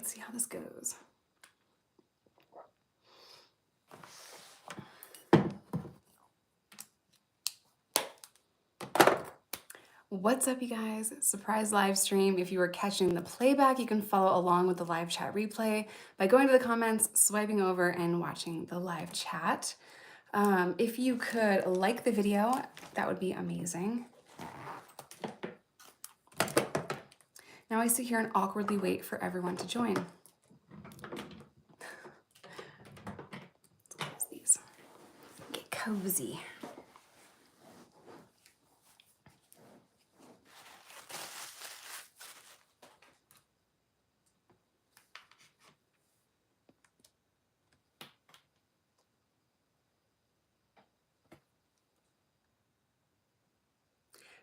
let's see how this goes. What's up, you guys? Surprise live stream. If you were catching the playback, you can follow along with the live chat replay by going to the comments, swiping over, and watching the live chat. If you could like the video, that would be amazing. Now I sit here and awkwardly wait for everyone to join. Let's close these. Get cozy.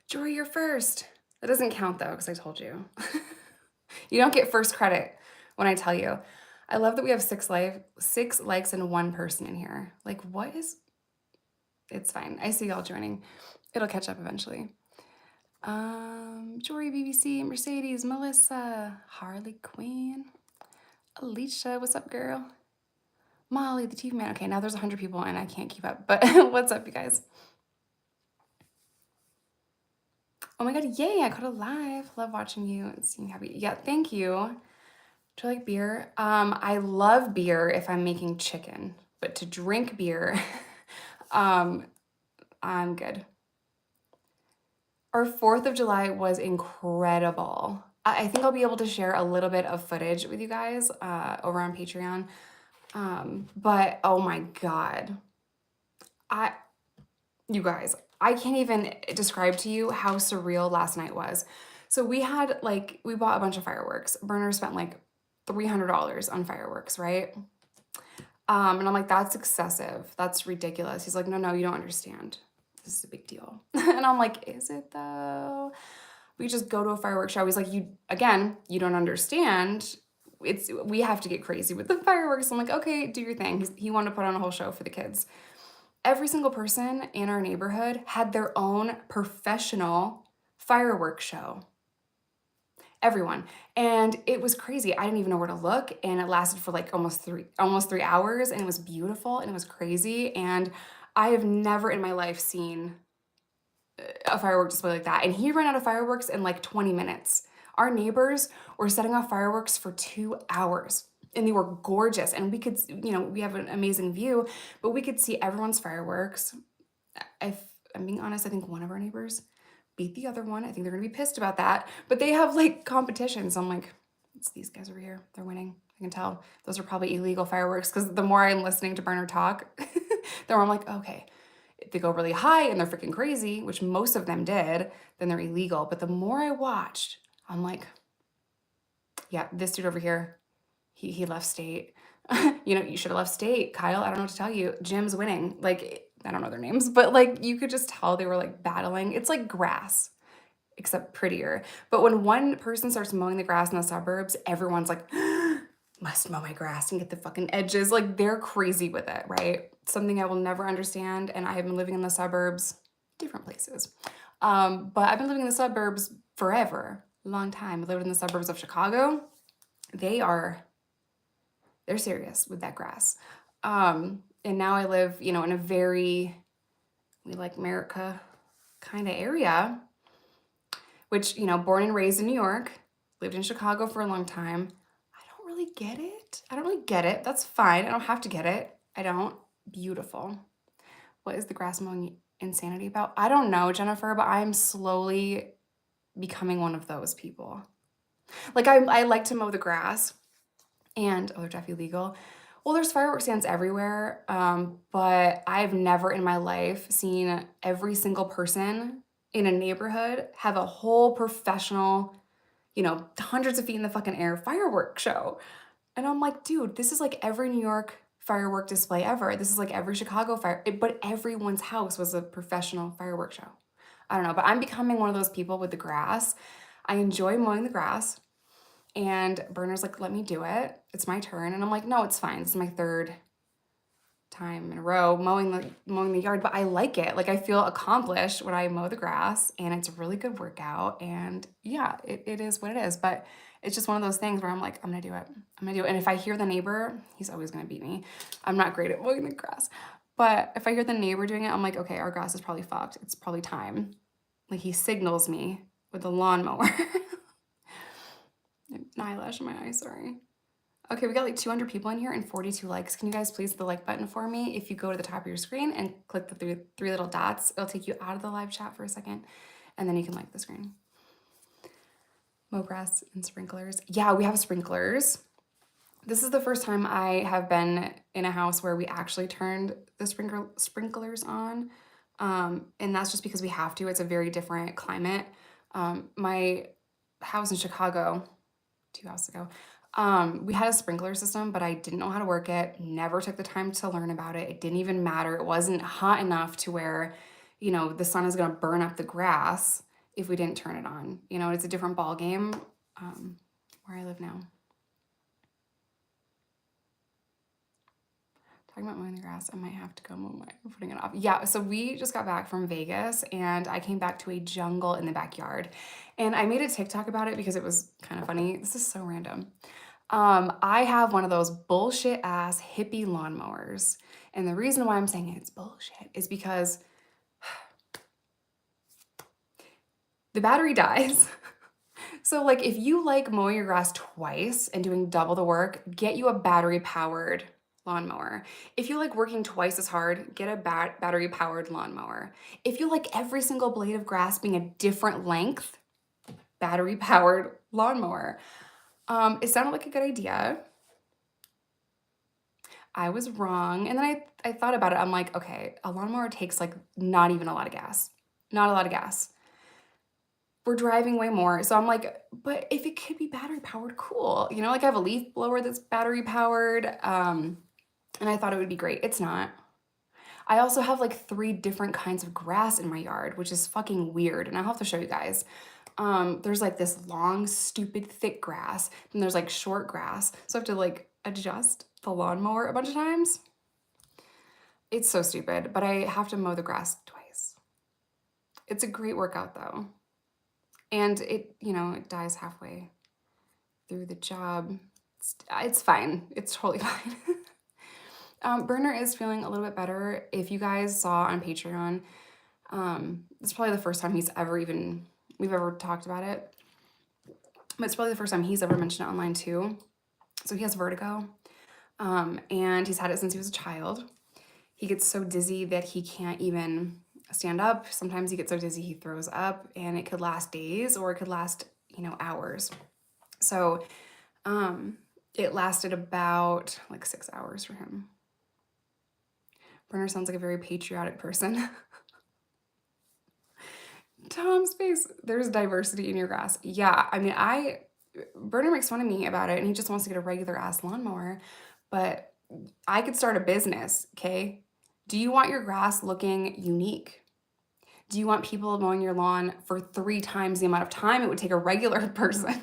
Jory, you're first. That doesn't count though, because I told you. You don't get first credit when I tell you. I love that we have 6 likes and 1 person in here. Like, what is... It's fine. I see y'all joining. It'll catch up eventually. Jory, BBC, Mercedes, Melissa, Harley Quinn, Alicia, what's up, girl? Molly, the TV man. Okay, now there's 100 people and I can't keep up, but what's up, you guys? Oh my god, yay, I caught a live. Love watching you and seeing you happy. Yeah, thank you. Do you like beer? I love beer if I'm making chicken, but to drink beer, I'm good. Our 4th of July was incredible. I think I'll be able to share a little bit of footage with you guys over on Patreon. But oh my god. You guys, I can't even describe to you how surreal last night was. So we bought a bunch of fireworks. Berner spent like $300 on fireworks, right? And I'm like, that's excessive. That's ridiculous. He's like, no, you don't understand. This is a big deal. And I'm like, is it though? We just go to a fireworks show. He's like, you don't understand. We have to get crazy with the fireworks. I'm like, okay, do your thing. He wanted to put on a whole show for the kids. Every single person in our neighborhood had their own professional fireworks show. Everyone. And it was crazy. I didn't even know where to look. And it lasted for like almost 3 hours. And it was beautiful and it was crazy. And I have never in my life seen a firework display like that. And he ran out of fireworks in like 20 minutes. Our neighbors were setting off fireworks for 2 hours. And they were gorgeous. And we could, we have an amazing view, but we could see everyone's fireworks. If I'm being honest, I think one of our neighbors beat the other one. I think they're gonna be pissed about that. But they have like competitions. I'm like, it's these guys over here. They're winning. I can tell. Those are probably illegal fireworks because the more I'm listening to Berner talk, the more I'm like, okay, if they go really high and they're freaking crazy, which most of them did, then they're illegal. But the more I watched, I'm like, yeah, this dude over here, he left state. You should have left state. Kyle, I don't know what to tell you. Jim's winning. Like, I don't know their names, but like you could just tell they were like battling. It's like grass, except prettier. But when one person starts mowing the grass in the suburbs, everyone's like, must mow my grass and get the fucking edges. Like they're crazy with it, right? Something I will never understand. And I have been living in the suburbs, different places. But I've been living in the suburbs forever, a long time. I lived in the suburbs of Chicago. They're serious with that grass. And now I live, in a very, we like America kind of area, which, born and raised in New York, lived in Chicago for a long time. I don't really get it. That's fine. I don't have to get it. I don't. Beautiful. What is the grass mowing insanity about? I don't know, Jennifer, but I'm slowly becoming one of those people. Like I like to mow the grass and, they're definitely legal. Well, there's fireworks stands everywhere, but I've never in my life seen every single person in a neighborhood have a whole professional, hundreds of feet in the fucking air fireworks show. And I'm like, dude, this is like every New York firework display ever. This is like every Chicago but everyone's house was a professional fireworks show. I don't know, but I'm becoming one of those people with the grass. I enjoy mowing the grass. And Berner's like, let me do it. It's my turn. And I'm like, no, it's fine. This is my 3rd time in a row mowing the yard, but I like it. Like I feel accomplished when I mow the grass and it's a really good workout. And yeah, it is what it is. But It's just one of those things where I'm like, I'm gonna do it. I'm gonna do it. And if I hear the neighbor, he's always gonna beat me. I'm not great at mowing the grass. But if I hear the neighbor doing it, I'm like, okay, our grass is probably fucked. It's probably time. Like he signals me with the lawnmower. An eyelash in my eye, sorry. Okay, we got like 200 people in here and 42 likes. Can you guys please hit the like button for me? If you go to the top of your screen and click the three little dots, it'll take you out of the live chat for a second, and then you can like the screen. Mow grass and sprinklers. Yeah, we have sprinklers. This is the first time I have been in a house where we actually turned the sprinklers on. And that's just because we have to. It's a very different climate. My house in Chicago, 2 houses ago, we had a sprinkler system, but I didn't know how to work it. Never took the time to learn about it. It didn't even matter. It wasn't hot enough to where, you know, the sun is going to burn up the grass if we didn't turn it on. You know, it's a different ball game where I live now. Talking about mowing the grass, I might have to go mow I'm putting it off. Yeah, so we just got back from Vegas and I came back to a jungle in the backyard. And I made a TikTok about it because it was kind of funny. This is so random. I have one of those bullshit ass hippie lawnmowers. And the reason why I'm saying it's bullshit is because the battery dies. So like if you like mowing your grass twice and doing double the work, get you a battery powered lawnmower. If you like working twice as hard, get a battery powered lawnmower. If you like every single blade of grass being a different length, battery powered lawnmower. It sounded like a good idea. I was wrong. And then I thought about it. I'm like, okay, a lawnmower takes like not even a lot of gas. Not a lot of gas. We're driving way more. So I'm like, but if it could be battery powered, cool. You know, like I have a leaf blower that's battery powered. And I thought it would be great. It's not. I also have like 3 different kinds of grass in my yard, which is fucking weird. And I'll have to show you guys. There's like this long, stupid, thick grass. And there's like short grass. So I have to like adjust the lawnmower a bunch of times. It's so stupid, but I have to mow the grass twice. It's a great workout though. And it, you know, it dies halfway through the job. It's fine. It's totally fine. Berner is feeling a little bit better. If you guys saw on Patreon, it's probably the first time we've ever talked about it. But it's probably the first time he's ever mentioned it online too. So he has vertigo. And he's had it since he was a child. He gets so dizzy that he can't even stand up. Sometimes he gets so dizzy he throws up, and it could last days or it could last, you know, hours. So it lasted about like 6 hours for him. Berner sounds like a very patriotic person. Tom's face, there's diversity in your grass. Yeah, I mean, Berner makes fun of me about it and he just wants to get a regular ass lawnmower, but I could start a business, okay? Do you want your grass looking unique? Do you want people mowing your lawn for 3 times the amount of time it would take a regular person?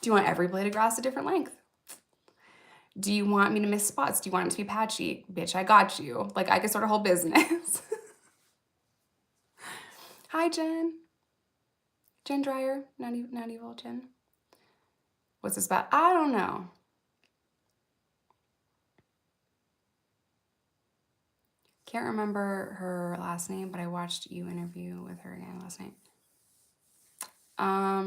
Do you want every blade of grass a different length? Do you want me to miss spots? Do you want it to be patchy? Bitch, I got you. Like, I could start a whole business. Hi, Jen. Jen Dryer. Not evil, Jen. What's this about? I don't know. Can't remember her last name, but I watched you interview with her again last night. I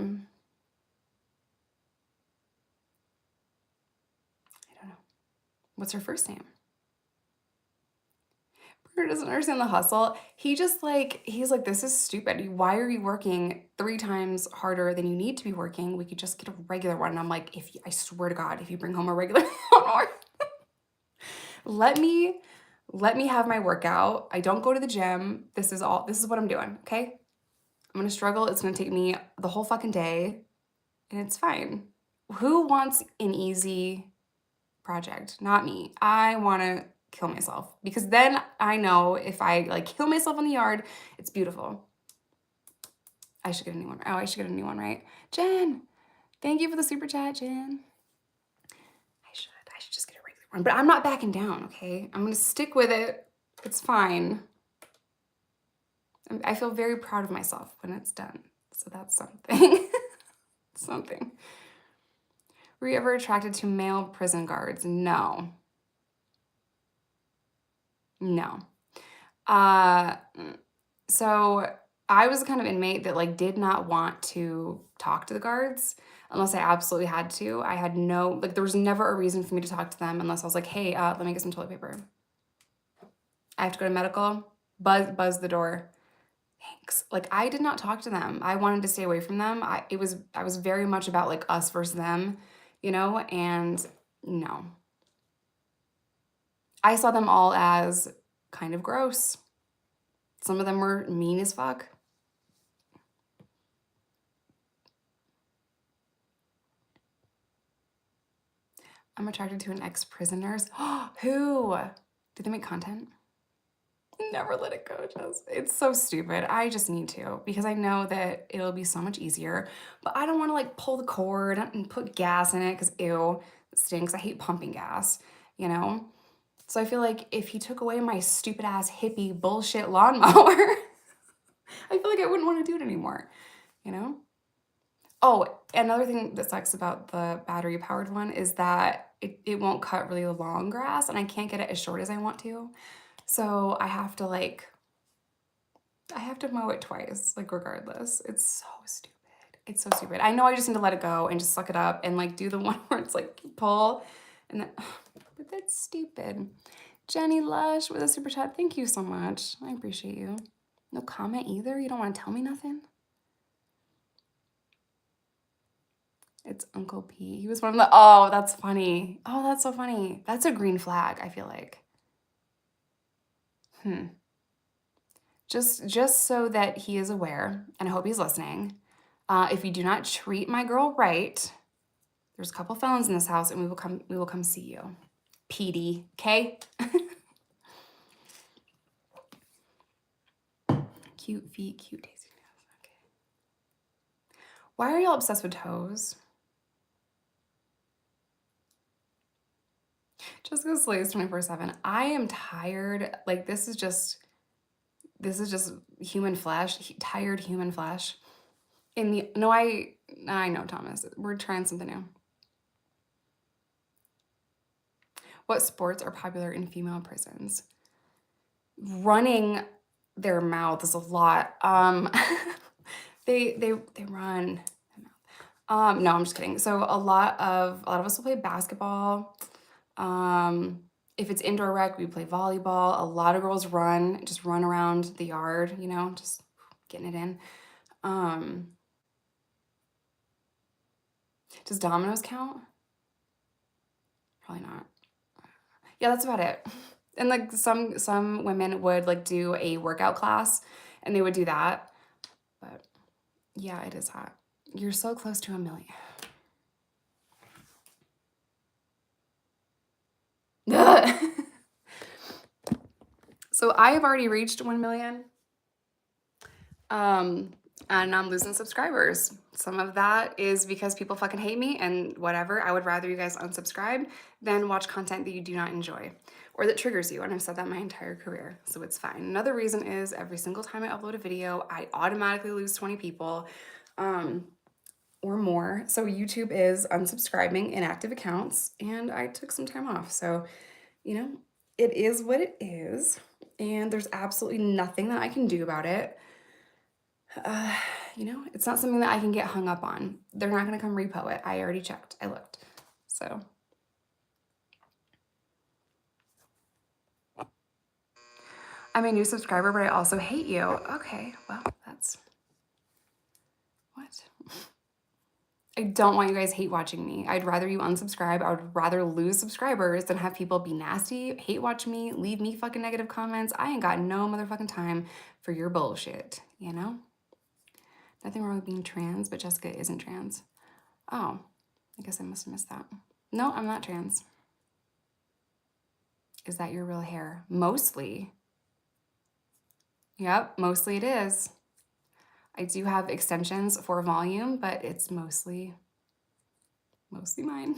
don't know. What's her first name? Berner doesn't understand the hustle. He's like, this is stupid. Why are you working 3 times harder than you need to be working? We could just get a regular one. And I'm like, I swear to God, if you bring home a regular one, let me have my workout. I don't go to the gym. This is what I'm doing, okay? I'm gonna struggle. It's gonna take me the whole fucking day, and it's fine. Who wants an easy project? Not me. I wanna kill myself because then I know if I like kill myself in the yard, it's beautiful. I should get a new one. Oh, I should get a new one, right? Jen, thank you for the super chat, Jen. I should just get a regular one, but I'm not backing down, okay? I'm gonna stick with it. It's fine. I feel very proud of myself when it's done. So that's something. something. Were you ever attracted to male prison guards? No. No. So I was the kind of inmate that like did not want to talk to the guards unless I absolutely had to. I had no, like there was never a reason for me to talk to them unless I was like, hey, let me get some toilet paper. I have to go to medical. Buzz the door. Thanks. Like I did not talk to them. I wanted to stay away from them. I was very much about like us versus them, and no. I saw them all as kind of gross. Some of them were mean as fuck. I'm attracted to an ex-prisoners. Who? Do they make content? Never let it go, Jess. It's so stupid. I just need to because I know that it'll be so much easier. But I don't want to like pull the cord and put gas in it because ew, it stinks. I hate pumping gas, you know? So I feel like if he took away my stupid ass hippie bullshit lawnmower, I feel like I wouldn't want to do it anymore, you know? Oh, another thing that sucks about the battery powered one is that it won't cut really long grass and I can't get it as short as I want to. So I have to mow it twice, like regardless. It's so stupid. It's so stupid. I know I just need to let it go and just suck it up and like do the one where it's like pull and then, but that's stupid. Jenny Lush with a super chat. Thank you so much. I appreciate you. No comment either? You don't want to tell me nothing? It's Uncle P. He was one of the, oh, that's funny. Oh, that's so funny. That's a green flag, I feel like. Just so that he is aware, and I hope he's listening, if you do not treat my girl right, there's a couple felons in this house and we will come see you. PD, okay? Cute feet, cute tasty nails. Okay. Why are y'all obsessed with toes? Jessica slays 24/7. I am tired. Like this is just human flesh, tired human flesh. I know, Thomas. We're trying something new. What sports are popular in female prisons? Running their mouths a lot. They run. No, I'm just kidding. So a lot of us will play basketball. If it's indoor rec, we play volleyball. A lot of girls just run around the yard, just getting it in. Does dominoes count? Probably not. Yeah, that's about it. And like some women would like do a workout class and they would do that. But yeah, it is hot. You're so close to 1 million. So I have already reached 1 million. And I'm losing subscribers. Some of that is because people fucking hate me and whatever. I would rather you guys unsubscribe than watch content that you do not enjoy or that triggers you. And I've said that my entire career, so it's fine. Another reason is every single time I upload a video, I automatically lose 20 people or more. So YouTube is unsubscribing inactive accounts and I took some time off. So, it is what it is. And there's absolutely nothing that I can do about it. It's not something that I can get hung up on. They're not going to come repo it. I already checked. I looked. So. I'm a new subscriber, but I also hate you. Okay, well, that's... What? I don't want you guys hate watching me. I'd rather you unsubscribe. I would rather lose subscribers than have people be nasty, hate watch me, leave me fucking negative comments. I ain't got no motherfucking time for your bullshit, Nothing wrong with being trans, but Jessica isn't trans. Oh, I guess I must have missed that. No, I'm not trans. Is that your real hair? Mostly. Yep, mostly it is. I do have extensions for volume, but it's mostly mine.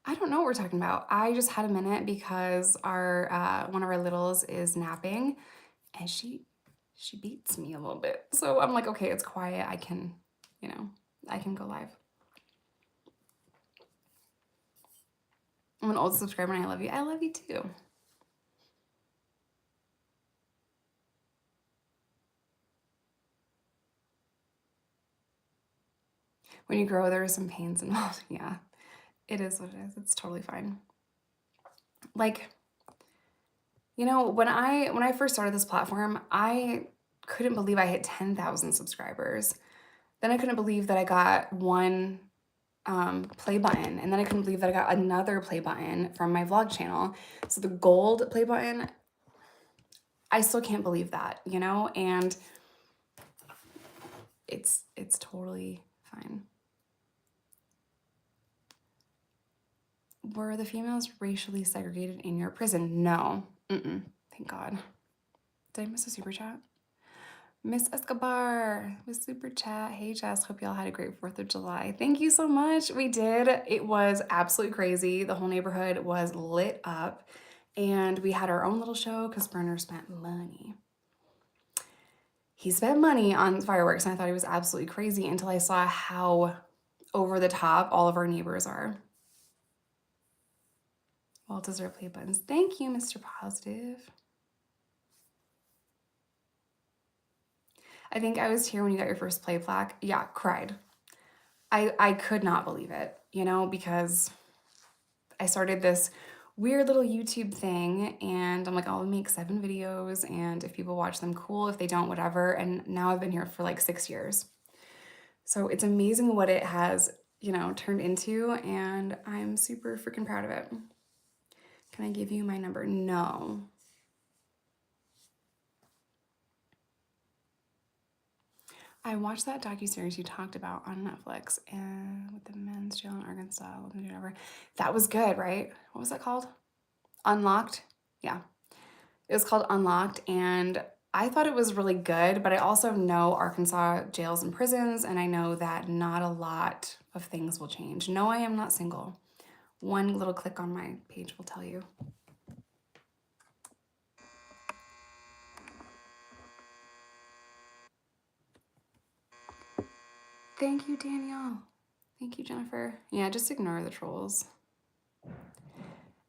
I don't know what we're talking about. I just had a minute because our one of our littles is napping and she she beats me a little bit. So I'm like, okay, it's quiet. I can, you know, I can go live. I'm an old subscriber and I love you. I love you too. When you grow, there are some pains involved. Yeah, it is what it is. It's totally fine. Like, you know, when I first started this platform, I couldn't believe I hit 10,000 subscribers. Then I couldn't believe that I got one play button, and then I couldn't believe that I got another play button from my vlog channel. So the gold play button, I still can't believe that, you know, and it's totally fine. Were the females racially segregated in your prison? No. Thank God. Did I miss a super chat? Miss Escobar with super chat. Hey Jess, hope y'all had a great 4th of July. Thank you so much. We did. It was absolutely crazy. The whole neighborhood was lit up and we had our own little show because Berner spent money. He spent money on fireworks and I thought he was absolutely crazy until I saw how over the top all of our neighbors are. Well-deserved play buttons. Thank you, Mr. Positive. I think I was here when you got your first play plaque. Yeah, cried. I could not believe it, you know, because I started this weird little YouTube thing and I'm like, I'll make 7 videos and if people watch them, cool. If they don't, whatever. And now I've been here for like 6 years. So it's amazing what it has, you know, turned into and I'm super freaking proud of it. Can I give you my number? No. I watched that docuseries you talked about on Netflix and with the men's jail in Arkansas, whatever. That was good, right? What was that called? Unlocked? Yeah. It was called Unlocked and I thought it was really good, but I also know Arkansas jails and prisons and I know that not a lot of things will change. No, I am not single. One little click on my page will tell you. Thank you, Danielle. Thank you, Jennifer. Yeah, just ignore the trolls.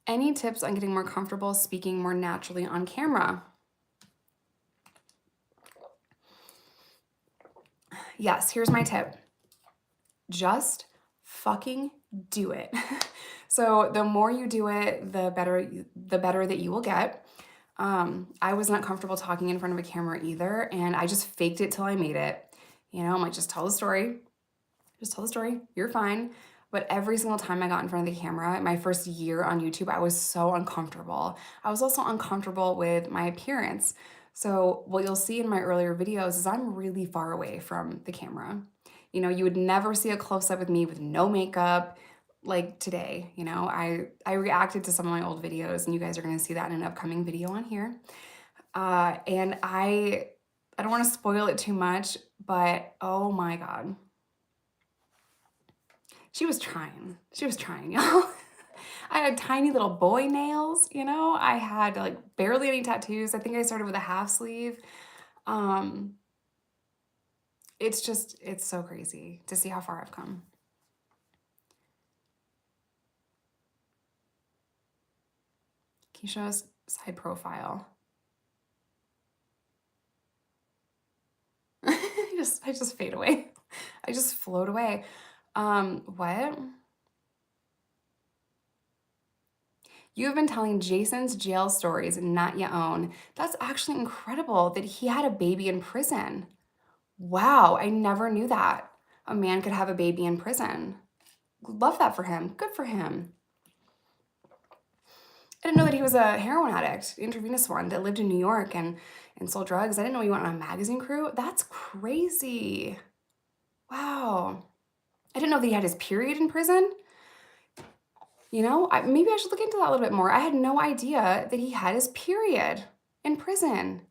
Any tips on getting more comfortable speaking more naturally on camera? Yes, here's my tip. Just fucking do it. So the more you do it, the better that you will get. I was not comfortable talking in front of a camera either, and I just faked it till I made it. You know, I'm like, just tell the story. Just tell the story. You're fine. But every single time I got in front of the camera, my first year on YouTube, I was so uncomfortable. I was also uncomfortable with my appearance. So what you'll see in my earlier videos is I'm really far away from the camera. You know, you would never see a close-up with me with no makeup like today. You know, I reacted to some of my old videos and you guys are going to see that in an upcoming video on here. And I don't want to spoil it too much, but oh my God. She was trying, y'all. I had tiny little boy nails, you know? I had like barely any tattoos. I think I started with a half sleeve. It's so crazy to see how far I've come. Can you show us side profile? I just fade away. I just float away. What? You have been telling Jason's jail stories, not your own. That's actually incredible that he had a baby in prison. Wow, I never knew that. A man could have a baby in prison. Love that for him. Good for him. I didn't know that he was a heroin addict, intravenous one, that lived in New York and sold drugs. I didn't know he went on a magazine crew. That's crazy. Wow. I didn't know that he had his period in prison. You know, maybe I should look into that a little bit more. I had no idea that he had his period in prison.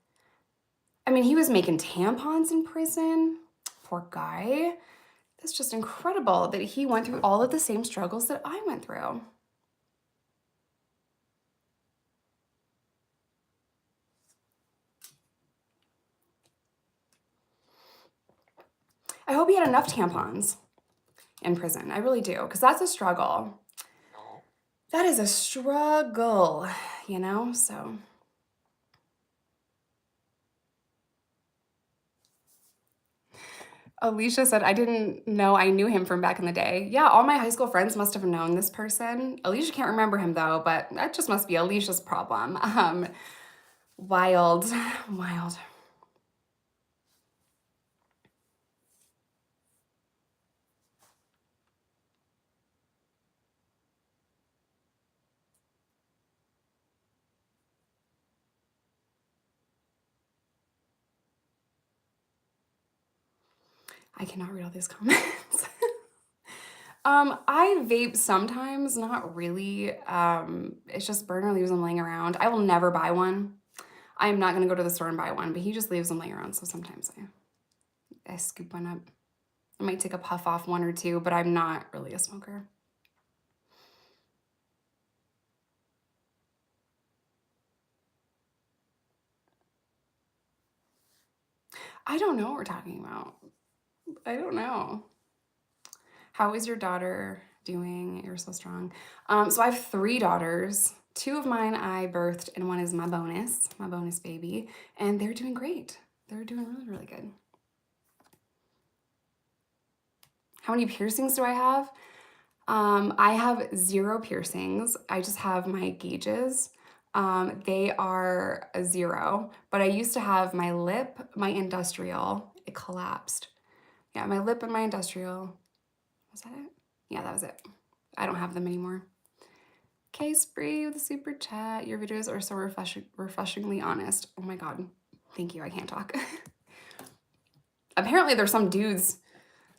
I mean, he was making tampons in prison. Poor guy. That's just incredible that he went through all of the same struggles that I went through. I hope he had enough tampons in prison. I really do, because that's a struggle. That is a struggle, you know? So Alicia said, I didn't know I knew him from back in the day. Yeah, all my high school friends must have known this person. Alicia can't remember him though, but that just must be Alicia's problem. Wild, wild. I cannot read all these comments. I vape sometimes, not really. It's just Berner leaves them laying around. I will never buy one. I am not gonna go to the store and buy one, but he just leaves them laying around, so sometimes I scoop one up. I might take a puff off one or two, but I'm not really a smoker. I don't know what we're talking about. I don't know. How is your daughter doing? You're so strong. So I have 3 daughters. 2 of mine I birthed, and 1 is my bonus baby, and they're doing great. They're doing really, really good. How many piercings do I have? I have 0 piercings. I just have my gauges. They are a 0, but I used to have my lip, my industrial. It collapsed. Yeah, my lip and my industrial. Was that it? Yeah, that was it. I don't have them anymore. Okay, Spree with a super chat. Your videos are so refreshingly honest. Oh my God. Thank you. I can't talk. Apparently there's some dude's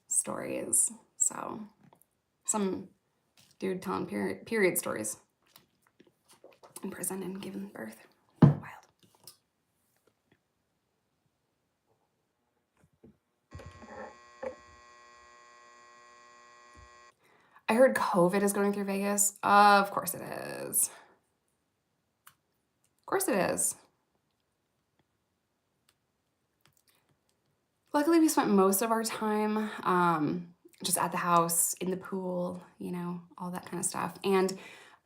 stories. So some dude telling period stories in prison and giving birth. Wild. I heard COVID is going through Vegas. Of course it is. Of course it is. Luckily, we spent most of our time just at the house, in the pool, you know, all that kind of stuff. And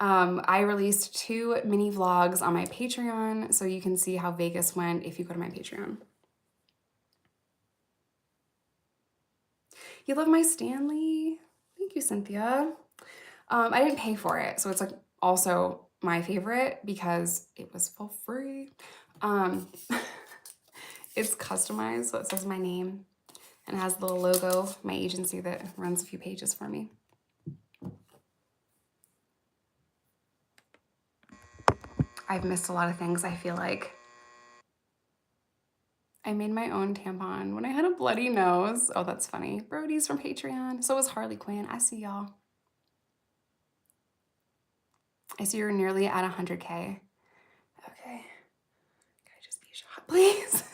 I released 2 mini vlogs on my Patreon, so you can see how Vegas went if you go to my Patreon. You love my Stanley? Thank you, Cynthia. I didn't pay for it, so it's like also my favorite because it was for free. It's customized, so it says my name and it has the little logo, my agency that runs a few pages for me. I've missed a lot of things, I feel like. I made my own tampon when I had a bloody nose. Oh, that's funny. Brody's from Patreon. So was Harley Quinn. I see y'all. I see you're nearly at 100K. Okay. Can I just be shot, please?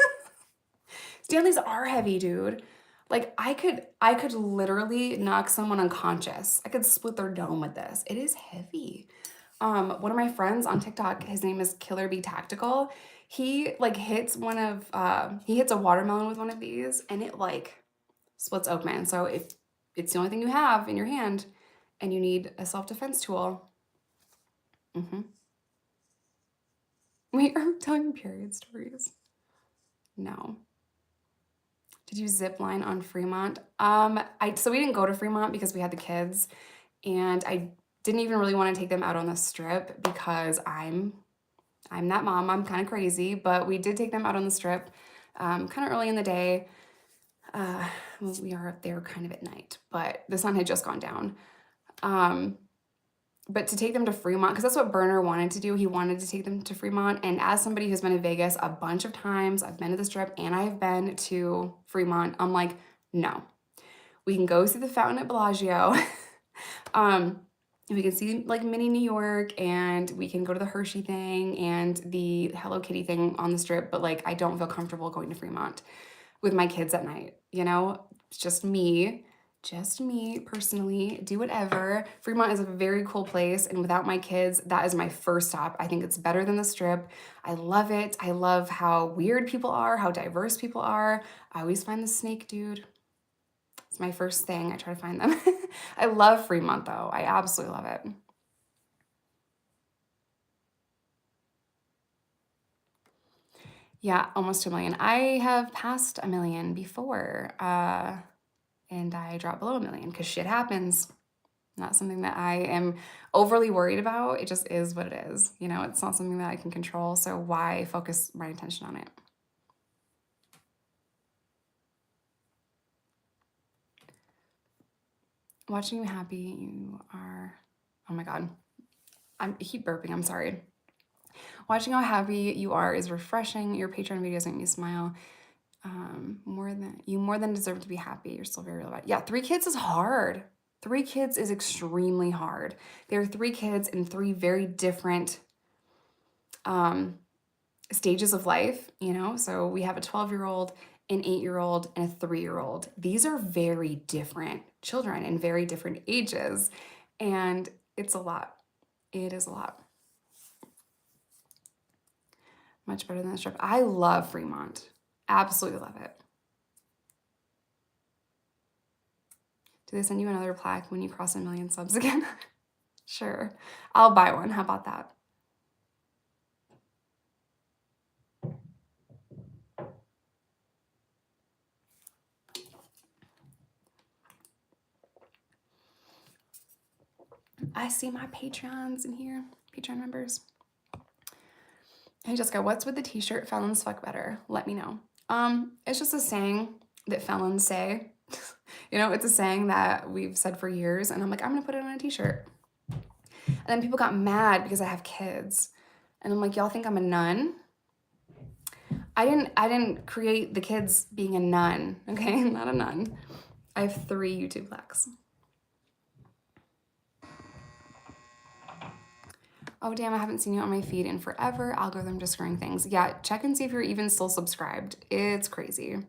Stanleys are heavy, dude. Like I could literally knock someone unconscious. I could split their dome with this. It is heavy. One of my friends on TikTok, his name is Killer Bee Tactical. He like hits he hits a watermelon with one of these and it like splits open. So if it's the only thing you have in your hand and you need a self-defense tool. We are telling period stories. No. Did you zip line on Fremont? So we didn't go to Fremont because we had the kids and I didn't even really want to take them out on the strip because I'm that mom. I'm kind of crazy, but we did take them out on the strip kind of early in the day. Well, we are up there kind of at night, but the sun had just gone down. But to take them to Fremont, because that's what Berner wanted to do. He wanted to take them to Fremont. And as somebody who's been to Vegas a bunch of times, I've been to the Strip and I've been to Fremont, I'm like, no. We can go see the fountain at Bellagio. We can see like mini New York and we can go to the Hershey thing and the Hello Kitty thing on the Strip. But like, I don't feel comfortable going to Fremont with my kids at night, you know? It's just me personally, do whatever. Fremont is a very cool place. And without my kids, that is my first stop. I think it's better than the Strip. I love it. I love how weird people are, how diverse people are. I always find the snake dude. It's my first thing. I try to find them. I love Fremont, though. I absolutely love it. Yeah, almost 2 million. I have passed 1 million before, and I dropped below 1 million because shit happens. Not something that I am overly worried about. It just is what it is. You know, it's not something that I can control. So why focus my attention on it? Watching you happy, you are, oh my God. I keep burping, I'm sorry. Watching how happy you are is refreshing. Your Patreon videos make me smile. More than deserve to be happy. You're still very real about it. Yeah, 3 kids is hard. 3 kids is extremely hard. There are 3 kids in 3 very different stages of life, you know? So we have a 12-year-old, an 8-year-old, and a 3-year-old. These are very different children in very different ages. And it's a lot. It is a lot. Much better than the strip. I love Fremont. Absolutely love it. Do they send you another plaque when you cross 1 million subs again? Sure. I'll buy one. How about that? I see my Patreons in here. Patreon members. Hey Jessica, what's with the t-shirt felons fuck better? Let me know. It's just a saying that felons say. You know, it's a saying that we've said for years, and I'm like, I'm gonna put it on a t-shirt. And then people got mad because I have kids. And I'm like, y'all think I'm a nun? I didn't create the kids being a nun, okay? I'm not a nun. I have 3 YouTube plaques. Oh, damn, I haven't seen you on my feed in forever. Algorithm just screwing things. Yeah, check and see if you're even still subscribed. It's crazy.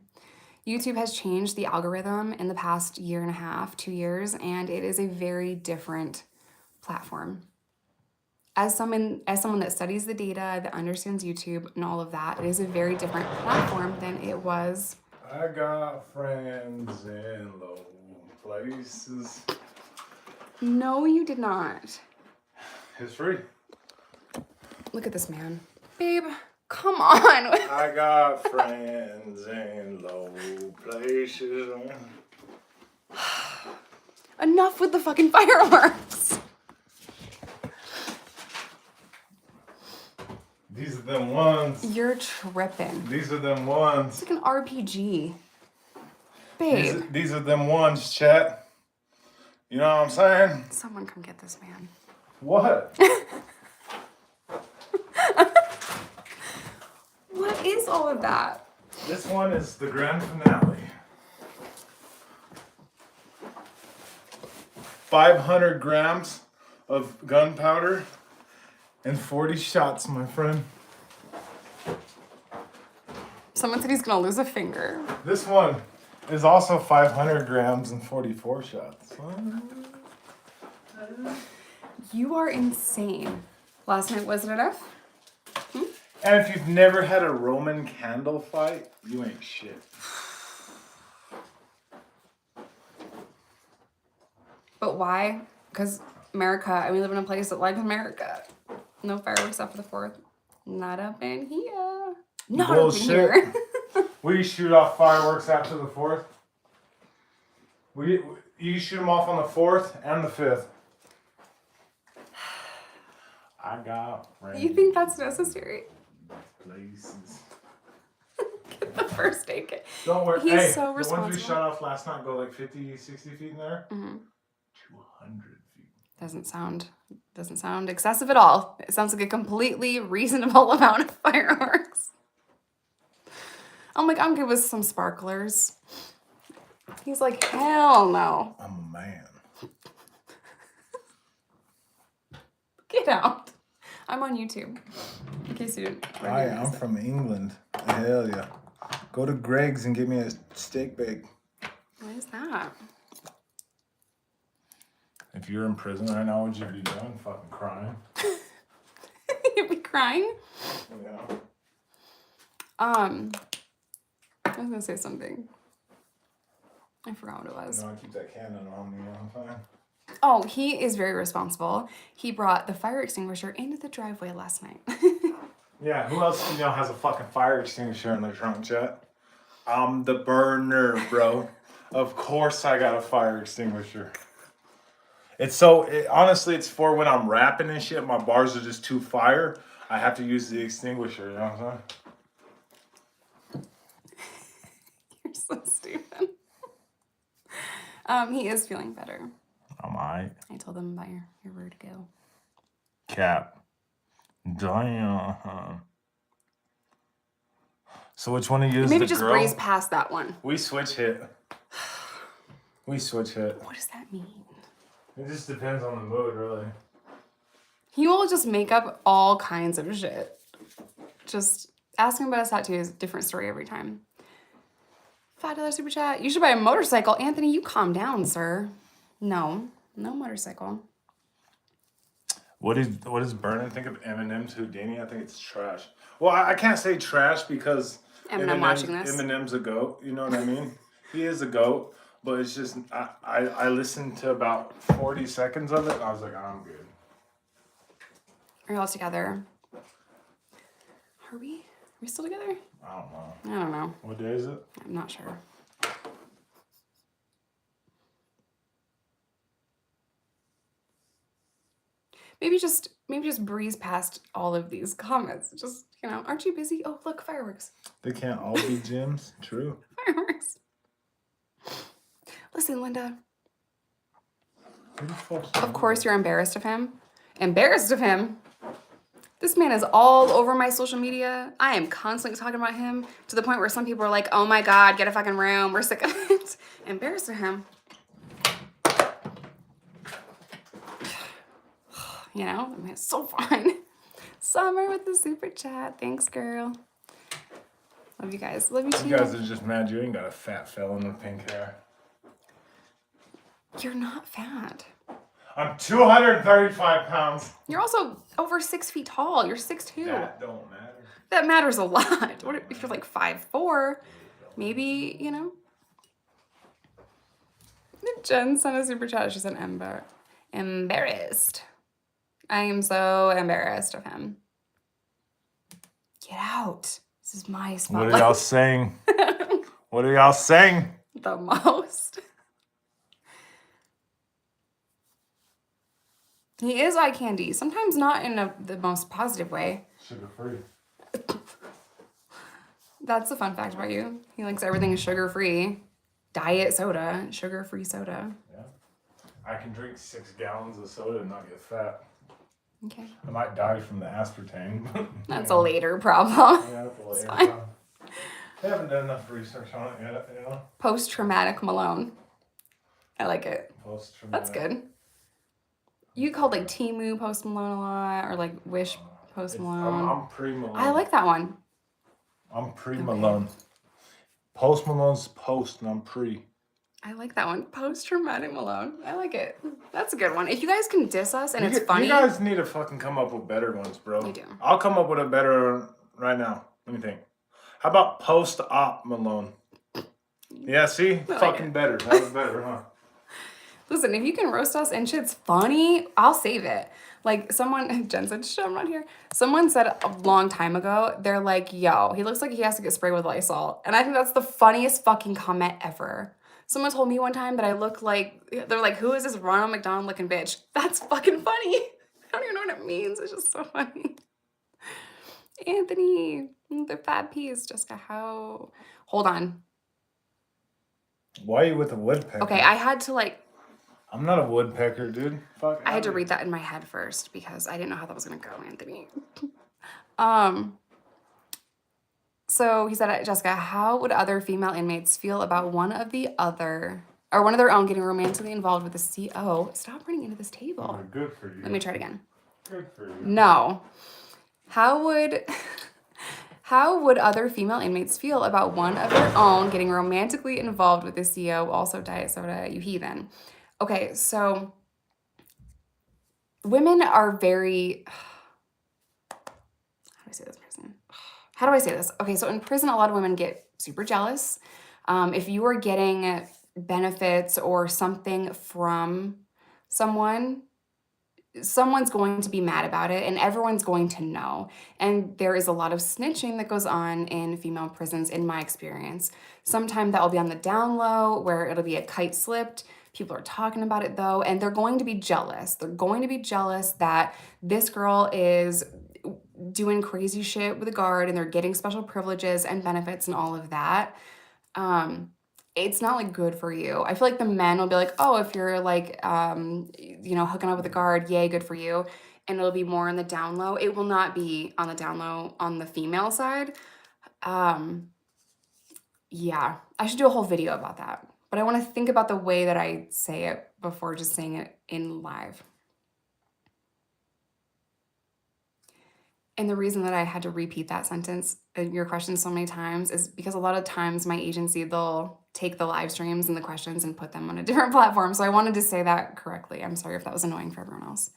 YouTube has changed the algorithm in the past 1.5 2 years, and it is a very different platform. As someone that studies the data, that understands YouTube and all of that, it is a very different platform than it was. I got friends in low places. No, you did not. It's free. Look at this man. Babe, come on. I got friends in low places. Enough with the fucking fireworks. These are them ones. You're tripping. These are them ones. It's like an RPG. Babe. These are them ones, chat. You know what I'm saying? Someone come get this man. What? What is all of that? This one is the grand finale. 500 grams of gunpowder and 40 shots, my friend. Someone said he's gonna lose a finger. This one is also 500 grams and 44 shots. You are insane. Last night wasn't enough? And if you've never had a Roman candle fight, you ain't shit. But why? Because America, and we live in a place that likes America. No fireworks after the 4th. Not up in here. Not up in here. We shoot off fireworks after the 4th. You shoot them off on the 4th and the 5th. I got friends. You think that's necessary? Places. Get the first aid kit. Don't worry. He's hey, so the responsible. ones we shot off last night go like 50, 60 feet in there. 200 feet. Doesn't sound excessive at all. It sounds like a completely reasonable amount of fireworks. I'm like, I'm good with some sparklers. He's like, hell no. I'm a man. Get out. I'm on YouTube. In case you didn't Hi, recognize I'm it. from England. Hell yeah. Go to Greg's and get me a steak bake. What is that? If you're in prison right now, would you be doing? Fucking crying. You'd be crying? Yeah. I was gonna say something. I forgot what it was. No, I keep that cannon on me all the time. Oh, he is very responsible. He brought the fire extinguisher into the driveway last night. Yeah, who else do you know has a fucking fire extinguisher in their trunk, Chet? I'm the Berner, bro. Of course I got a fire extinguisher. Honestly, it's for when I'm rapping and shit. My bars are just too fire. I have to use the extinguisher, you know what I'm saying? You're so stupid. He is feeling better. I'm alright. I told him about your vertigo. Cap. Damn. So which one of you is Maybe the just girl? breeze past that one. We switch hit. We switch hit. What does that mean? It just depends on the mood, really. He will just make up all kinds of shit. Just asking about his tattoo is a different story every time. $5 super chat. You should buy a motorcycle. Anthony, you calm down, sir. No motorcycle. What does Berner think of Eminem's Houdini? I think it's trash. Well, I can't say trash because Eminem watching this. Eminem's a goat. You know what I mean? He is a goat, but it's just I listened to about 40 seconds of it and I was like, I'm good. Are you all together? Are we? Are we still together? I don't know. I don't know. What day is it? I'm not sure. Maybe just breeze past all of these comments. Just, aren't you busy? Oh, look, fireworks. They can't all be gyms. True. Fireworks. Listen, Linda. Who the fuck's Of course you're embarrassed of him. Embarrassed of him? This man is all over my social media. I am constantly talking about him to the point where some people are like, oh my God, get a fucking room. We're sick of it. Embarrassed of him. It's so fun. Summer with the super chat. Thanks, girl. Love you guys. Love you too. You guys are just mad you ain't got a fat felon with pink hair. You're not fat. I'm 235 pounds. You're also over 6 feet tall. You're 6'2". That don't matter. That matters a lot. What if you're like 5'4"? Maybe, Jen sent a super chat. She said, embarrassed. I am so embarrassed of him. Get out. This is my spotlight. What are y'all saying? What are y'all saying? The most. He is eye candy. Sometimes not in the most positive way. Sugar-free. That's a fun fact about you. He likes everything sugar-free. Diet soda. Sugar-free soda. Yeah. I can drink 6 gallons of soda and not get fat. Okay. I might die from the aspartame. That's a later problem. Yeah, that's a later fine. problem. They haven't done enough research on it yet, Post-traumatic Malone. I like it. Post-traumatic. That's good. You called like Temu Post Malone a lot, or like Wish Post Malone. I'm pre-Malone. I like that one. I'm pre-Malone. Post Malone's post and I'm pre. I like that one. Post-traumatic Malone. I like it. That's a good one. If you guys can diss us and it's funny. You guys need to fucking come up with better ones, bro. You do. I'll come up with a better one right now. Let me think. How about post-op Malone? Yeah, see? Fucking better. That was better, huh? Listen, if you can roast us and shit's funny, I'll save it. Like Jen said, shit, I'm not here. Someone said a long time ago, they're like, yo, he looks like he has to get sprayed with Lysol. And I think that's the funniest fucking comment ever. Someone told me one time that I look like, they're like, who is this Ronald McDonald looking bitch? That's fucking funny. I don't even know what it means. It's just so funny. Anthony, the fat piece, Jessica, how? Hold on. Why are you with a woodpecker? Okay, I had to I'm not a woodpecker, dude. Fuck. I had to read that in my head first because I didn't know how that was gonna go, Anthony. So he said, Jessica, how would other female inmates feel about one of their own getting romantically involved with a CO? Stop running into this table. Oh, good for you. Let me try it again. Good for you. No. How would other female inmates feel about one of their own getting romantically involved with a CO, also diet soda, you heathen? Okay, so women are very, how do I say this? Okay, so in prison, a lot of women get super jealous. If you are getting benefits or something from someone, someone's going to be mad about it and everyone's going to know. And there is a lot of snitching that goes on in female prisons, in my experience. Sometimes that will be on the down low where it'll be a kite slipped. People are talking about it though, and they're going to be jealous. They're going to be jealous that this girl is doing crazy shit with a guard and they're getting special privileges and benefits and all of that. um it's not like good for you. I feel like the men will be like, oh, if you're like hooking up with a guard, yay, good for you. And it'll be more on the down low. It will not be on the down low on the female side. um yeah, I should do a whole video about that, but I want to think about the way that I say it before just saying it in live. And the reason that I had to repeat that sentence, your question, so many times is because a lot of times my agency, they'll take the live streams and the questions and put them on a different platform. So I wanted to say that correctly. I'm sorry if that was annoying for everyone else.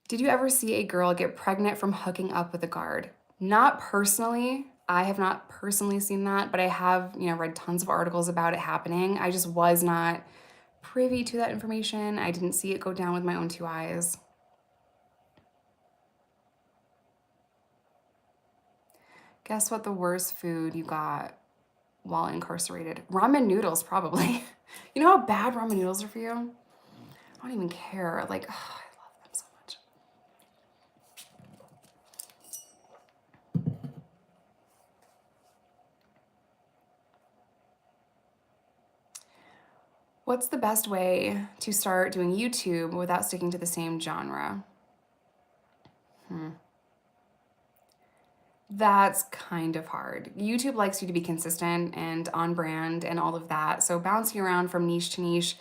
Did you ever see a girl get pregnant from hooking up with a guard? Not personally. I have not personally seen that, but I have, read tons of articles about it happening. I just was not privy to that information. I didn't see it go down with my own two eyes. Guess what the worst food you got while incarcerated? Ramen noodles, probably. You know how bad ramen noodles are for you? I don't even care. Like, oh, I love them so much. What's the best way to start doing YouTube without sticking to the same genre? That's kind of hard. YouTube likes you to be consistent and on brand and all of that. So bouncing around from niche to niche,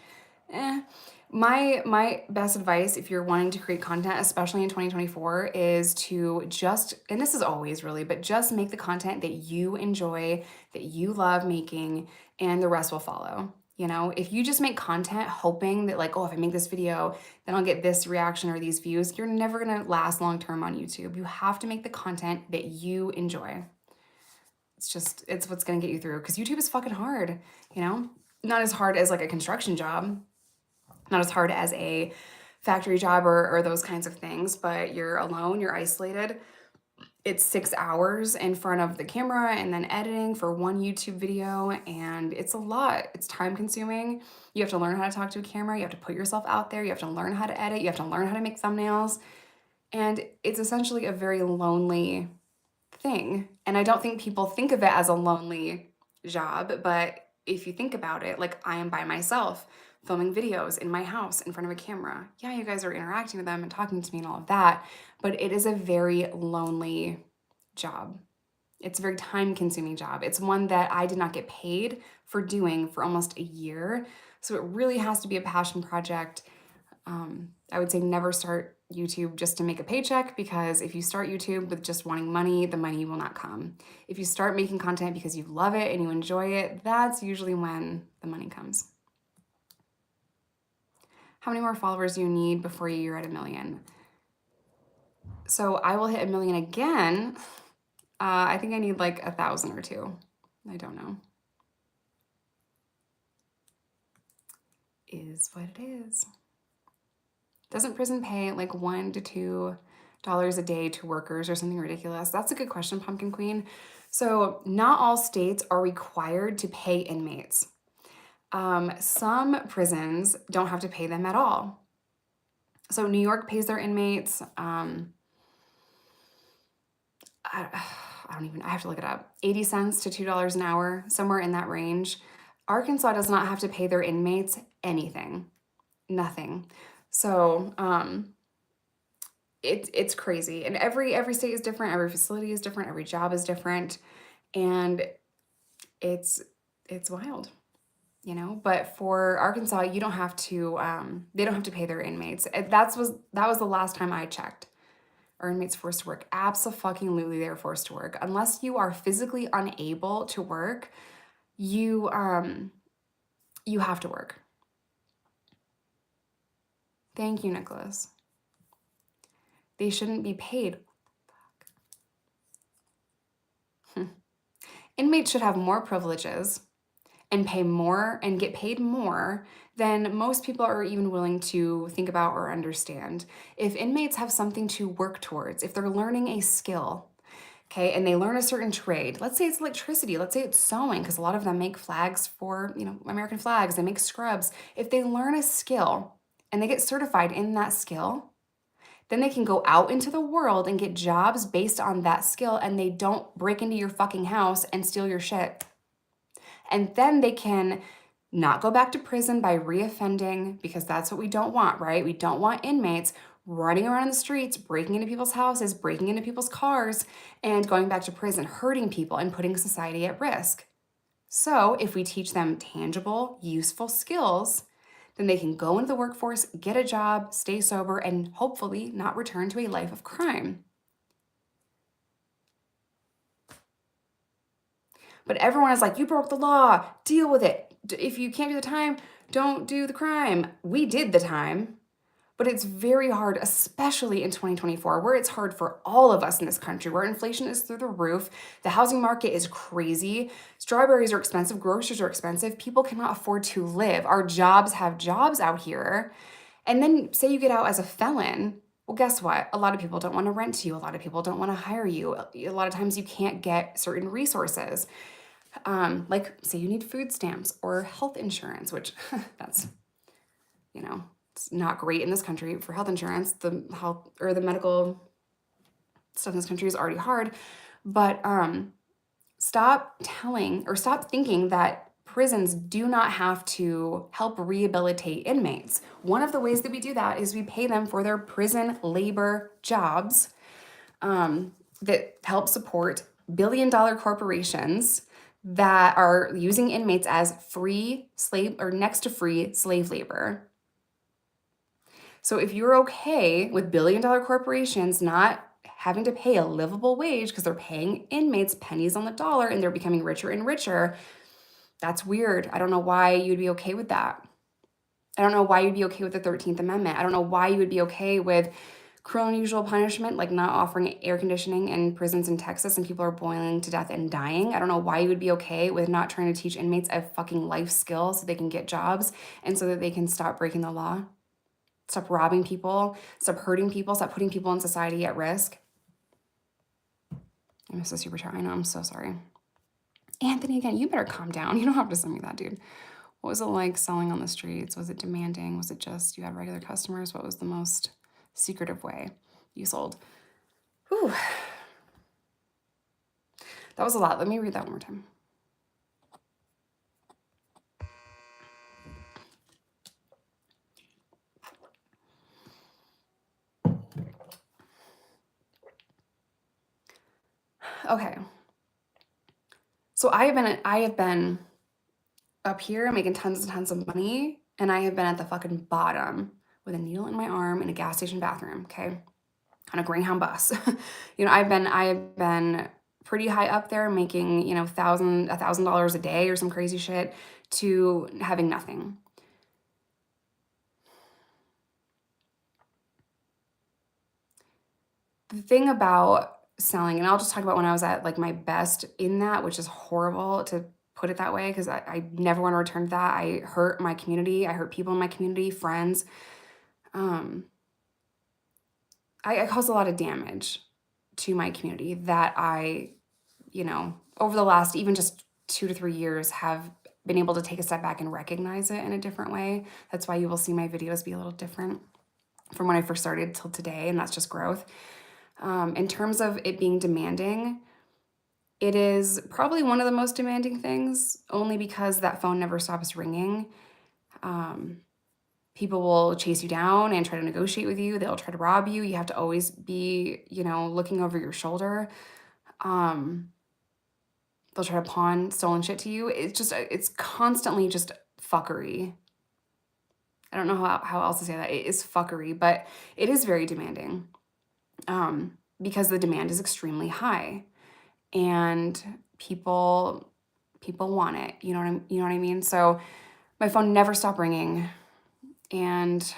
My best advice if you're wanting to create content, especially in 2024, is to just, and this is always really, but just make the content that you enjoy, that you love making, and the rest will follow. If you just make content hoping that like, oh, if I make this video, then I'll get this reaction or these views, you're never gonna last long term on YouTube. You have to make the content that you enjoy. It's what's gonna get you through, because YouTube is fucking hard, Not as hard as like a construction job, not as hard as a factory job or those kinds of things, but you're alone, you're isolated. It's 6 hours in front of the camera and then editing for one YouTube video, and it's a lot. It's time consuming. You have to learn how to talk to a camera, you have to put yourself out there, you have to learn how to edit, you have to learn how to make thumbnails, and it's essentially a very lonely thing. And I don't think people think of it as a lonely job, but if you think about it, like I am by myself filming videos in my house in front of a camera. Yeah, you guys are interacting with them and talking to me and all of that, but it is a very lonely job. It's a very time-consuming job. It's one that I did not get paid for doing for almost a year. So it really has to be a passion project. I would say never start YouTube just to make a paycheck, because if you start YouTube with just wanting money, the money will not come. If you start making content because you love it and you enjoy it, that's usually when the money comes. How many more followers do you need before you're at 1 million? So I will hit 1 million again. I think I need like 1,000 or 2. I don't know. Is what it is. Doesn't prison pay like $1 to $2 a day to workers or something ridiculous? That's a good question, Pumpkin Queen. So not all states are required to pay inmates. Some prisons don't have to pay them at all. So New York pays their inmates. I have to look it up. 80 cents to $2 an hour, somewhere in that range. Arkansas does not have to pay their inmates anything, nothing. So it's crazy, and every state is different, every facility is different, every job is different, and it's wild, But for Arkansas, you don't have to. They don't have to pay their inmates. That was the last time I checked. Are inmates forced to work? Abso-fucking-lutely, they're forced to work. Unless you are physically unable to work, you have to work. Thank you, Nicholas. They shouldn't be paid. Inmates should have more privileges and pay more and get paid more than most people are even willing to think about or understand. If inmates have something to work towards, if they're learning a skill, okay, and they learn a certain trade, let's say it's electricity, let's say it's sewing, because a lot of them make flags for, American flags, they make scrubs. If they learn a skill and they get certified in that skill, then they can go out into the world and get jobs based on that skill, and they don't break into your fucking house and steal your shit. And then they can not go back to prison by reoffending, because that's what we don't want, right? We don't want inmates running around in the streets, breaking into people's houses, breaking into people's cars, and going back to prison, hurting people and putting society at risk. So if we teach them tangible, useful skills, then they can go into the workforce, get a job, stay sober, and hopefully not return to a life of crime. But everyone is like, you broke the law, deal with it. If you can't do the time, don't do the crime. We did the time, but it's very hard, especially in 2024, where it's hard for all of us in this country, where inflation is through the roof, the housing market is crazy, strawberries are expensive, groceries are expensive, people cannot afford to live. Our jobs have jobs out here. And then say you get out as a felon. Well, guess what? A lot of people don't want to rent to you. A lot of people don't want to hire you. A lot of times you can't get certain resources. Like say you need food stamps or health insurance, which that's, it's not great in this country for health insurance. The health or the medical stuff in this country is already hard. But stop thinking that prisons do not have to help rehabilitate inmates. One of the ways that we do that is we pay them for their prison labor jobs that help support billion-dollar corporations that are using inmates as free slave or next to free slave labor. So if you're okay with billion-dollar corporations not having to pay a livable wage because they're paying inmates pennies on the dollar and they're becoming richer and richer, that's weird. I don't know why you'd be okay with that. I don't know why you'd be okay with the 13th Amendment. I don't know why you would be okay with cruel and unusual punishment, like not offering air conditioning in prisons in Texas and people are boiling to death and dying. I don't know why you would be okay with not trying to teach inmates a fucking life skill so they can get jobs and so that they can stop breaking the law. Stop robbing people, stop hurting people, stop putting people in society at risk. I miss the super chat. I know, I'm so sorry. Anthony, again, you better calm down. You don't have to send me that, dude. What was it like selling on the streets? Was it demanding? Was it just you had regular customers? What was the most secretive way you sold? Whew. That was a lot. Let me read that one more time. Okay. So I have been up here making tons and tons of money, and I have been at the fucking bottom with a needle in my arm in a gas station bathroom, okay? On a Greyhound bus. I have been pretty high up there making, $1,000 a day or some crazy shit to having nothing. The thing about selling, and I'll just talk about when I was at like my best in that, which is horrible to put it that way because I never want to return to that. I hurt my community. I hurt people in my community, friends. I caused a lot of damage to my community that I, over the last even just 2 to 3 years have been able to take a step back and recognize it in a different way. That's why you will see my videos be a little different from when I first started till today, and that's just growth. In terms of it being demanding, it is probably one of the most demanding things, only because that phone never stops ringing. People will chase you down and try to negotiate with you. They'll try to rob you. You have to always be, looking over your shoulder. They'll try to pawn stolen shit to you. It's constantly just fuckery. I don't know how else to say that. It is fuckery, but it is very demanding. Because the demand is extremely high and people want it. You know what I mean? So my phone never stopped ringing. And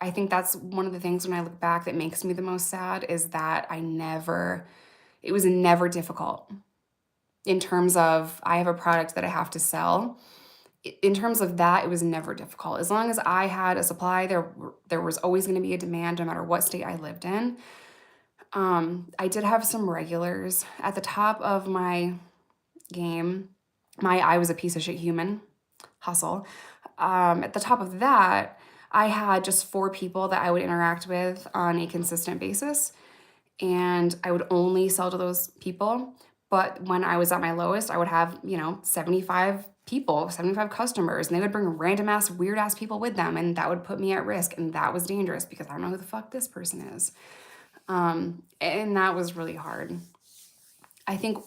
I think that's one of the things when I look back that makes me the most sad is that it was never difficult. in terms of I have a product that I have to sell. In terms of that, it was never difficult. As long as I had a supply, there was always going to be a demand no matter what state I lived in. I did have some regulars at the top of my game. My I was a piece of shit human hustle. At the top of that, I had just 4 people that I would interact with on a consistent basis, and I would only sell to those people. But when I was at my lowest, I would have, 75 people, 75 customers, and they would bring random ass, weird ass people with them, and that would put me at risk, and that was dangerous because I don't know who the fuck this person is. And that was really hard. I think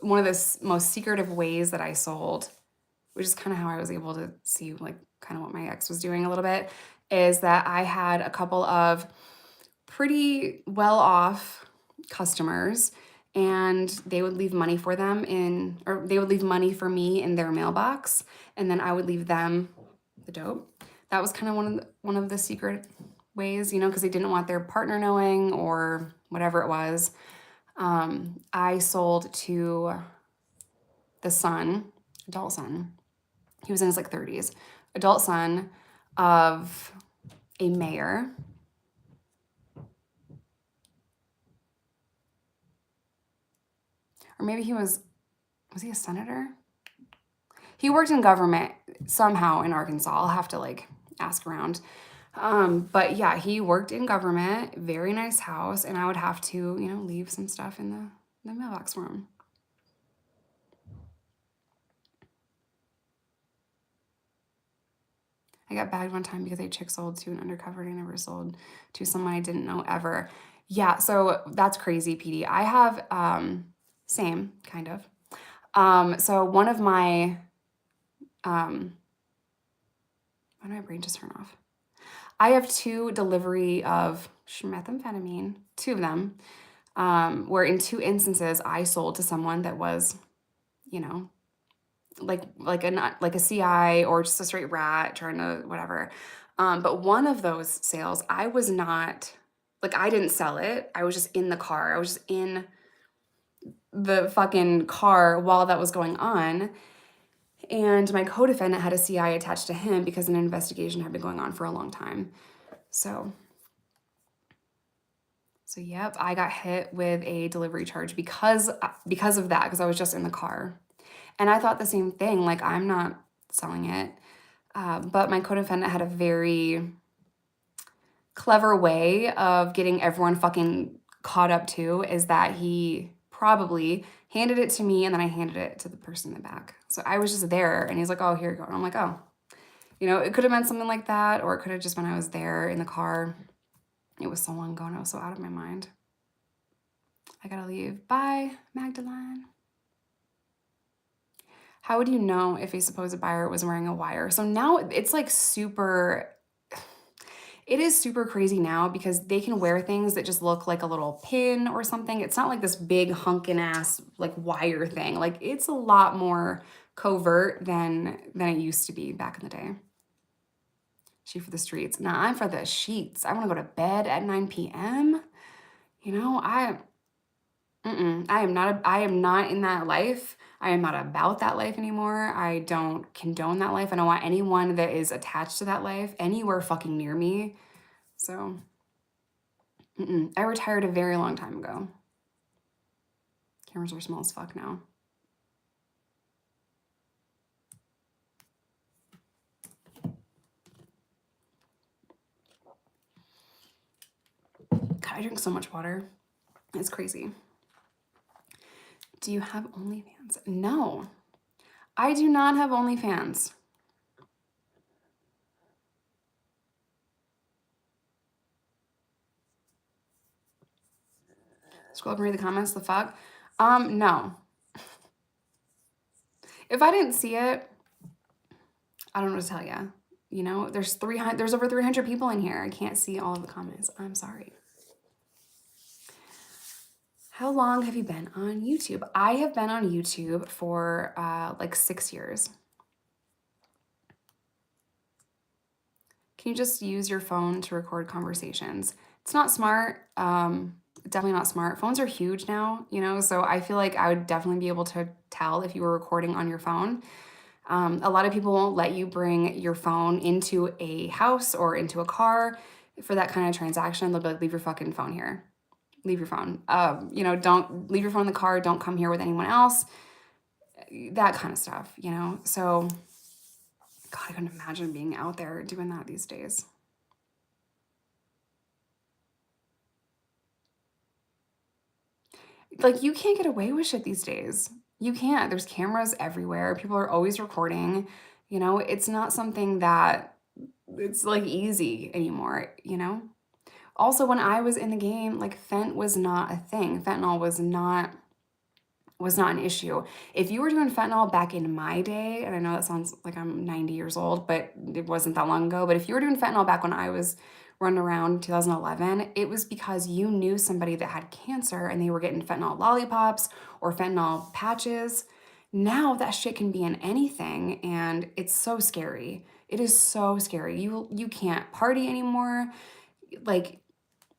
one of the most secretive ways that I sold, which is kind of how I was able to see like kind of what my ex was doing a little bit, is that I had a couple of pretty well off customers, and they would leave money for them or they would leave money for me in their mailbox, and then I would leave them the dope. That was kind of one of the secret ways, because they didn't want their partner knowing or whatever it was. I sold to the son, adult son. He was in his like 30s, adult son of a mayor. Or maybe was he a senator? He worked in government somehow in Arkansas. I'll have to like ask around. But yeah, he worked in government, very nice house, and I would have to, leave some stuff in the mailbox for him. I got bagged one time because I chick sold to an undercover and I never sold to someone I didn't know ever. Yeah, so that's crazy, PD. I have, same, kind of. So one of my, why did my brain just turn off? I have 2 delivery of methamphetamine, 2 of them, where in 2 instances I sold to someone that was, like a CI or just a straight rat trying to whatever. But one of those sales, I was not, like, I didn't sell it. I was just in the car. I was just in the fucking car while that was going on. And my co-defendant had a CI attached to him because an investigation had been going on for a long time. So yep, I got hit with a delivery charge because of that, because I was just in the car. And I thought the same thing, like, I'm not selling it. But my co-defendant had a very clever way of getting everyone fucking caught up too, is that he probably handed it to me and then I handed it to the person in the back. So I was just there and he's like, oh, here you go. And I'm like, oh, it could have been something like that, or it could have just been I was there in the car. It was so long ago and I was so out of my mind. I gotta leave. Bye, Magdalene. How would you know if a supposed buyer was wearing a wire? So now it's like it is super crazy now because they can wear things that just look like a little pin or something. It's not like this big hunkin' ass like wire thing. Like, it's a lot more covert than it used to be back in the day. She for the streets. Nah, I'm for the sheets. I want to go to bed at 9 p.m. I am not in that life. I am not about that life anymore. I don't condone that life. I don't want anyone that is attached to that life anywhere fucking near me. So, I retired a very long time ago. Cameras are small as fuck now. God, I drink so much water. It's crazy. Do you have OnlyFans? No, I do not have OnlyFans. Scroll up and read the comments, the fuck? No. If I didn't see it, I don't know what to tell you. There's over 300 people in here. I can't see all of the comments. I'm sorry. How long have you been on YouTube? I have been on YouTube for like 6 years. Can you just use your phone to record conversations? It's not smart. Definitely not smart. Phones are huge now, you know, so I feel like I would definitely be able to tell if you were recording on your phone. A lot of people won't let you bring your phone into a house or into a car for that kind of transaction. They'll be like, leave your fucking phone here. Leave your phone. You know, don't leave your phone in the car. Don't come here with anyone else. That kind of stuff, you know? So, God, I couldn't imagine being out there doing that these days. Like, you can't get away with shit these days. You can't. There's cameras everywhere. People are always recording. You know, it's not something that it's like easy anymore, you know? Also, when I was in the game, like fent was not a thing. Fentanyl was not an issue. If you were doing fentanyl back in my day, and I know that sounds like I'm 90 years old, but it wasn't that long ago, but if you were doing fentanyl back when I was running around 2011, it was because you knew somebody that had cancer and they were getting fentanyl lollipops or fentanyl patches. Now that shit can be in anything and it's so scary. It is so scary. You can't party anymore. Like,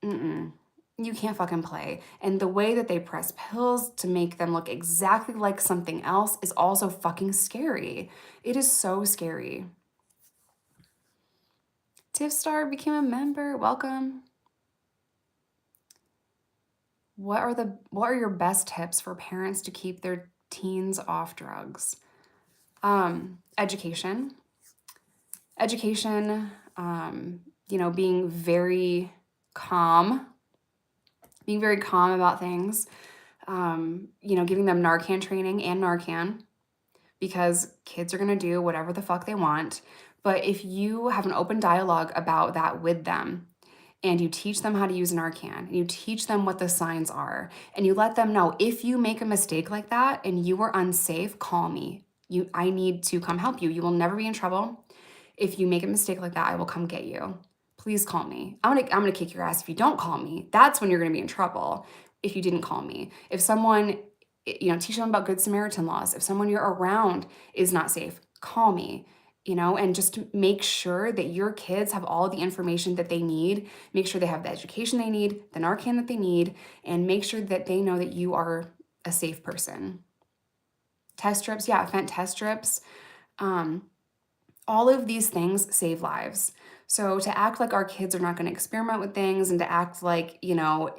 you can't fucking play. And the way that they press pills to make them look exactly like something else is also fucking scary. It is so scary. Tifstar became a member. Welcome. What are your best tips for parents to keep their teens off drugs? Education. Education, you know, being very calm about things. You know, giving them Narcan training and Narcan because kids are going to do whatever the fuck they want. But if you have an open dialogue about that with them and you teach them how to use Narcan and you teach them what the signs are and you let them know if you make a mistake like that and you are unsafe, call me. I need to come help you. You will never be in trouble. If you make a mistake like that, I will come get you. Please call me. I'm gonna kick your ass if you don't call me. That's when you're gonna be in trouble if you didn't call me. If someone, you know, teach them about Good Samaritan laws. If someone you're around is not safe, call me, you know, and just make sure that your kids have all the information that they need. Make sure they have the education they need, the Narcan that they need, and make sure that they know that you are a safe person. Test strips, yeah, fent test strips. All of these things save lives. So to act like our kids are not going to experiment with things and to act like, you know,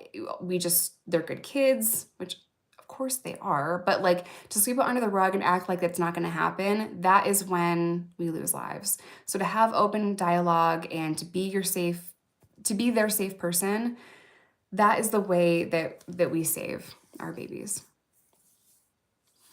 they're good kids, which of course they are, but like to sweep it under the rug and act like that's not going to happen, that is when we lose lives. So to have open dialogue and to be their safe person, that is the way that we save our babies.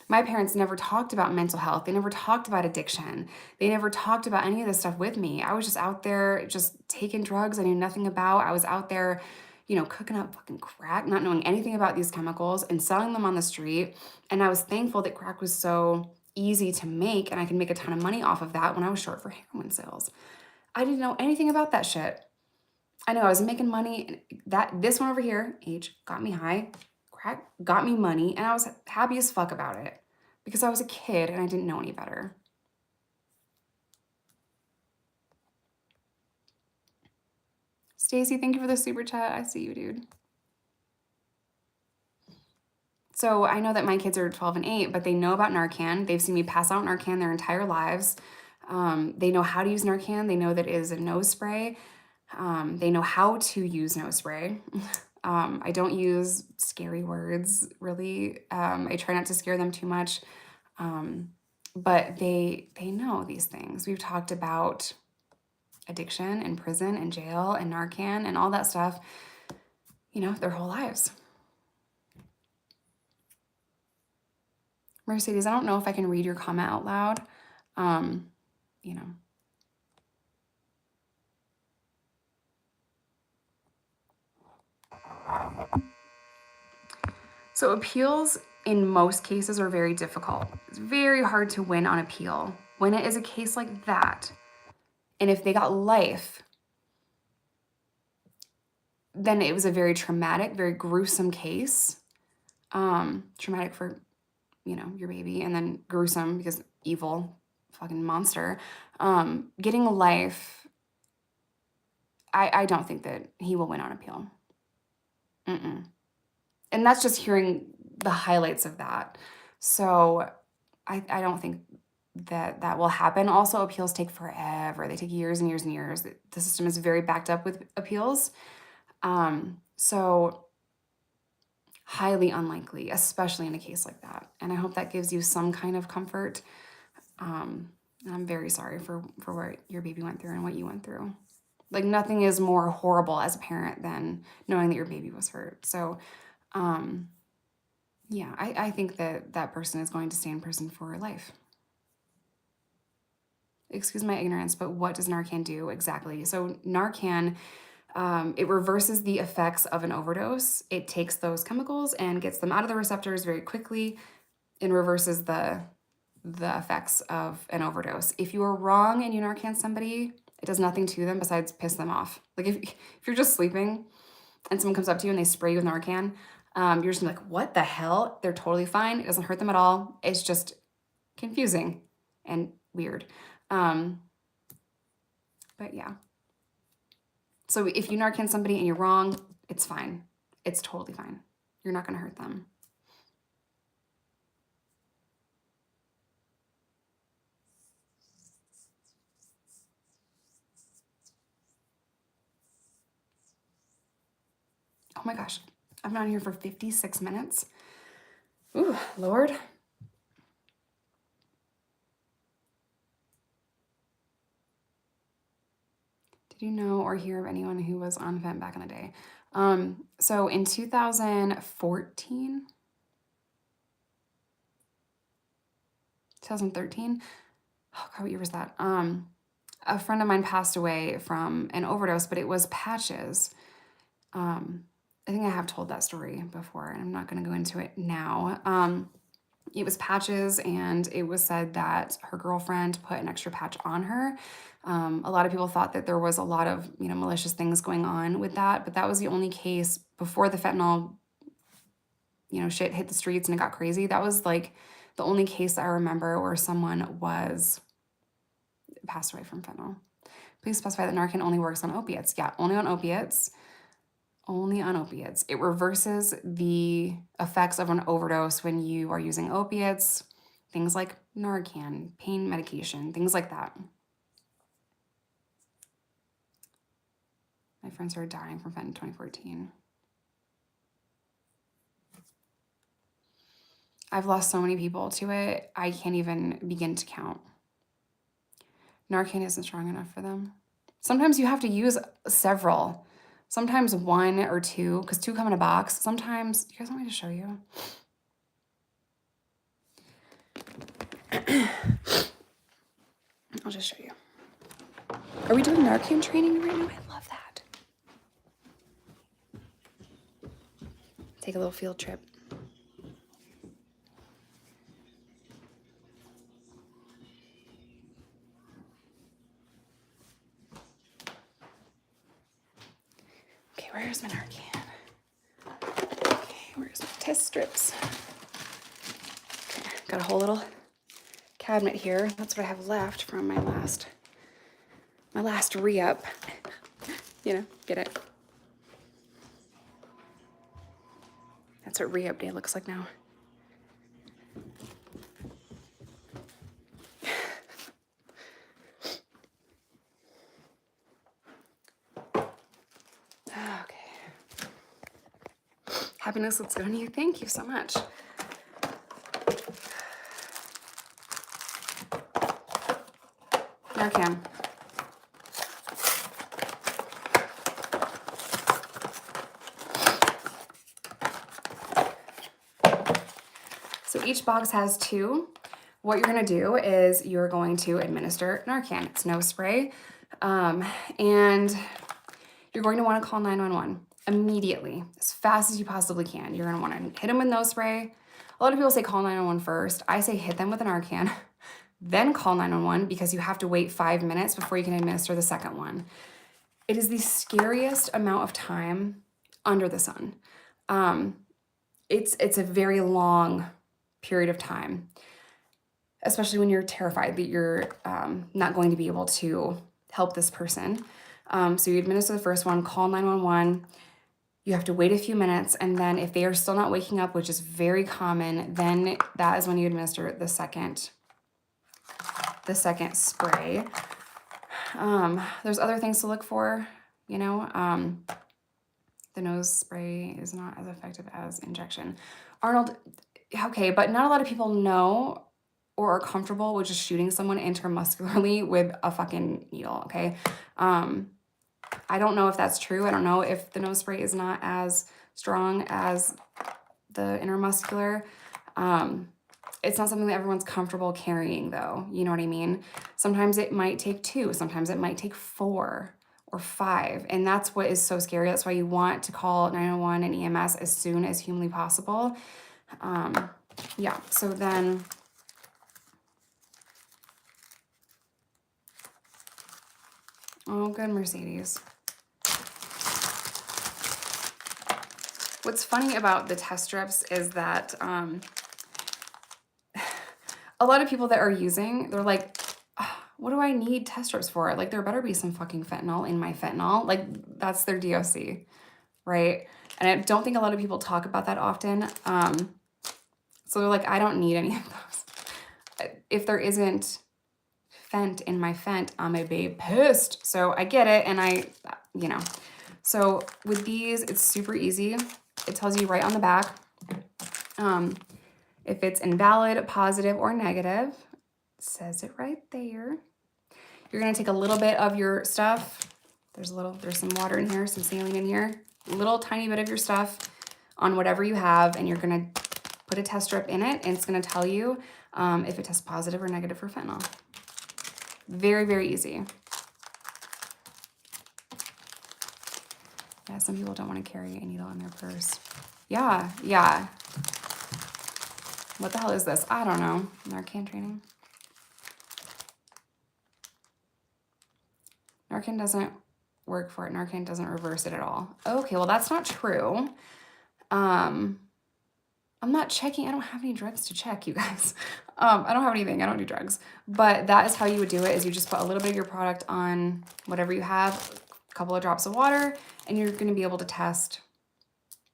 My parents never talked about mental health. They never talked about addiction. They never talked about any of this stuff with me. I was just out there just taking drugs I knew nothing about. I was out there, you know, cooking up fucking crack, not knowing anything about these chemicals and selling them on the street. And I was thankful that crack was so easy to make and I could make a ton of money off of that when I was short for heroin sales. I didn't know anything about that shit. I know I was making money. This one over here, H, got me high. Crack got me money, and I was happy as fuck about it because I was a kid and I didn't know any better. Stacy, thank you for the super chat. I see you, dude. So I know that my kids are 12 and 8, but they know about Narcan. They've seen me pass out Narcan their entire lives. They know how to use Narcan. They know that it is a nose spray. They know how to use nose spray. I don't use scary words, really. I try not to scare them too much. But they know these things. We've talked about addiction and prison and jail and Narcan and all that stuff, you know, their whole lives. Mercedes, I don't know if I can read your comment out loud. You know. So appeals in most cases are very difficult. It's very hard to win on appeal. When it is a case like that, and if they got life, then it was a very traumatic, very gruesome case. Traumatic for, you know, your baby, and then gruesome because evil, fucking monster. Getting life, I don't think that he will win on appeal. and that's just hearing the highlights of that. So I don't think that will happen. Also, appeals take forever. They take years and years and years. The system is very backed up with appeals. So highly unlikely, especially in a case like that. And I hope that gives you some kind of comfort. And I'm very sorry for what your baby went through and what you went through. Like, nothing is more horrible as a parent than knowing that your baby was hurt. So, yeah, I think that person is going to stay in prison for life. Excuse my ignorance, but what does Narcan do exactly? So Narcan, it reverses the effects of an overdose. It takes those chemicals and gets them out of the receptors very quickly and reverses the effects of an overdose. If you are wrong and you Narcan somebody, it does nothing to them besides piss them off. Like, if you're just sleeping and someone comes up to you and they spray you with Narcan, you're just gonna be like, what the hell? They're totally fine. It doesn't hurt them at all. It's just confusing and weird. But yeah. So if you Narcan somebody and you're wrong, it's fine. It's totally fine. You're not gonna hurt them. Oh my gosh, I've been on here for 56 minutes. Ooh, Lord. Did you know or hear of anyone who was on fent back in the day? So in 2014, 2013, oh God, what year was that? A friend of mine passed away from an overdose, but it was patches. I think I have told that story before, and I'm not going to go into it now. It was patches, and it was said that her girlfriend put an extra patch on her. A lot of people thought that there was a lot of, malicious things going on with that, but that was the only case before the fentanyl, shit hit the streets and it got crazy. That was like the only case I remember where someone passed away from fentanyl. Please specify that Narcan only works on opiates. Yeah, only on opiates. Only on opiates. It reverses the effects of an overdose when you are using opiates, things like Narcan, pain medication, things like that. My friend started dying from fentanyl in 2014. I've lost so many people to it, I can't even begin to count. Narcan isn't strong enough for them. Sometimes you have to use several. Sometimes one or two, because two come in a box. Sometimes, you guys want me to show you? I'll just show you. Are we doing Narcan training right now? I love that. Take a little field trip. Okay, where's my Narcan? Okay, where's my test strips? Okay, got a whole little cabinet here. That's what I have left from my last re-up. Get it? That's what re-up day looks like now. Okay. Happiness looks good on you. Thank you so much. Narcan. So each box has two. What you're gonna do is you're going to administer Narcan. It's no spray. And you're going to wanna call 911 immediately, as fast as you possibly can. You're gonna wanna hit them with no spray. A lot of people say call 911 first. I say hit them with an Narcan, then call 911 because you have to wait 5 minutes before you can administer the second one. It is the scariest amount of time under the sun. It's a very long period of time, especially when you're terrified that you're not going to be able to help this person. So you administer the first one, call 911. You have to wait a few minutes, and then if they are still not waking up, which is very common, then that is when you administer the second spray. There's other things to look for, you know. The nose spray is not as effective as injection. Arnold, okay, but not a lot of people know or are comfortable with just shooting someone intramuscularly with a fucking needle, okay? I don't know if that's true. I don't know if the nose spray is not as strong as the intramuscular. It's not something that everyone's comfortable carrying, though. You know what I mean? Sometimes it might take 2. Sometimes it might take 4 or 5. And that's what is so scary. That's why you want to call 911 and EMS as soon as humanly possible. Yeah, so then... Oh, good, Mercedes. What's funny about the test strips is that a lot of people that are using, they're like, what do I need test strips for? Like, there better be some fucking fentanyl in my fentanyl. Like, that's their DOC, right? And I don't think a lot of people talk about that often. So they're like, I don't need any of those. If there isn't fent in my fent, I'm a babe pissed. So I get it, and I, you know. So with these, it's super easy. It tells you right on the back if it's invalid, positive, or negative. It says it right there. You're gonna take a little bit of your stuff. There's some water in here, some saline in here. A little tiny bit of your stuff on whatever you have, and you're gonna put a test strip in it, and it's gonna tell you if it tests positive or negative for fentanyl. Very, very easy. Yeah, some people don't want to carry a needle in their purse. Yeah, yeah. What the hell is this? I don't know. Narcan training. Narcan doesn't work for it. Narcan doesn't reverse it at all. Okay, well, that's not true. I'm not checking. I don't have any drugs to check, you guys. I don't have anything. I don't do drugs. But that is how you would do it, is you just put a little bit of your product on whatever you have, a couple of drops of water, and you're going to be able to test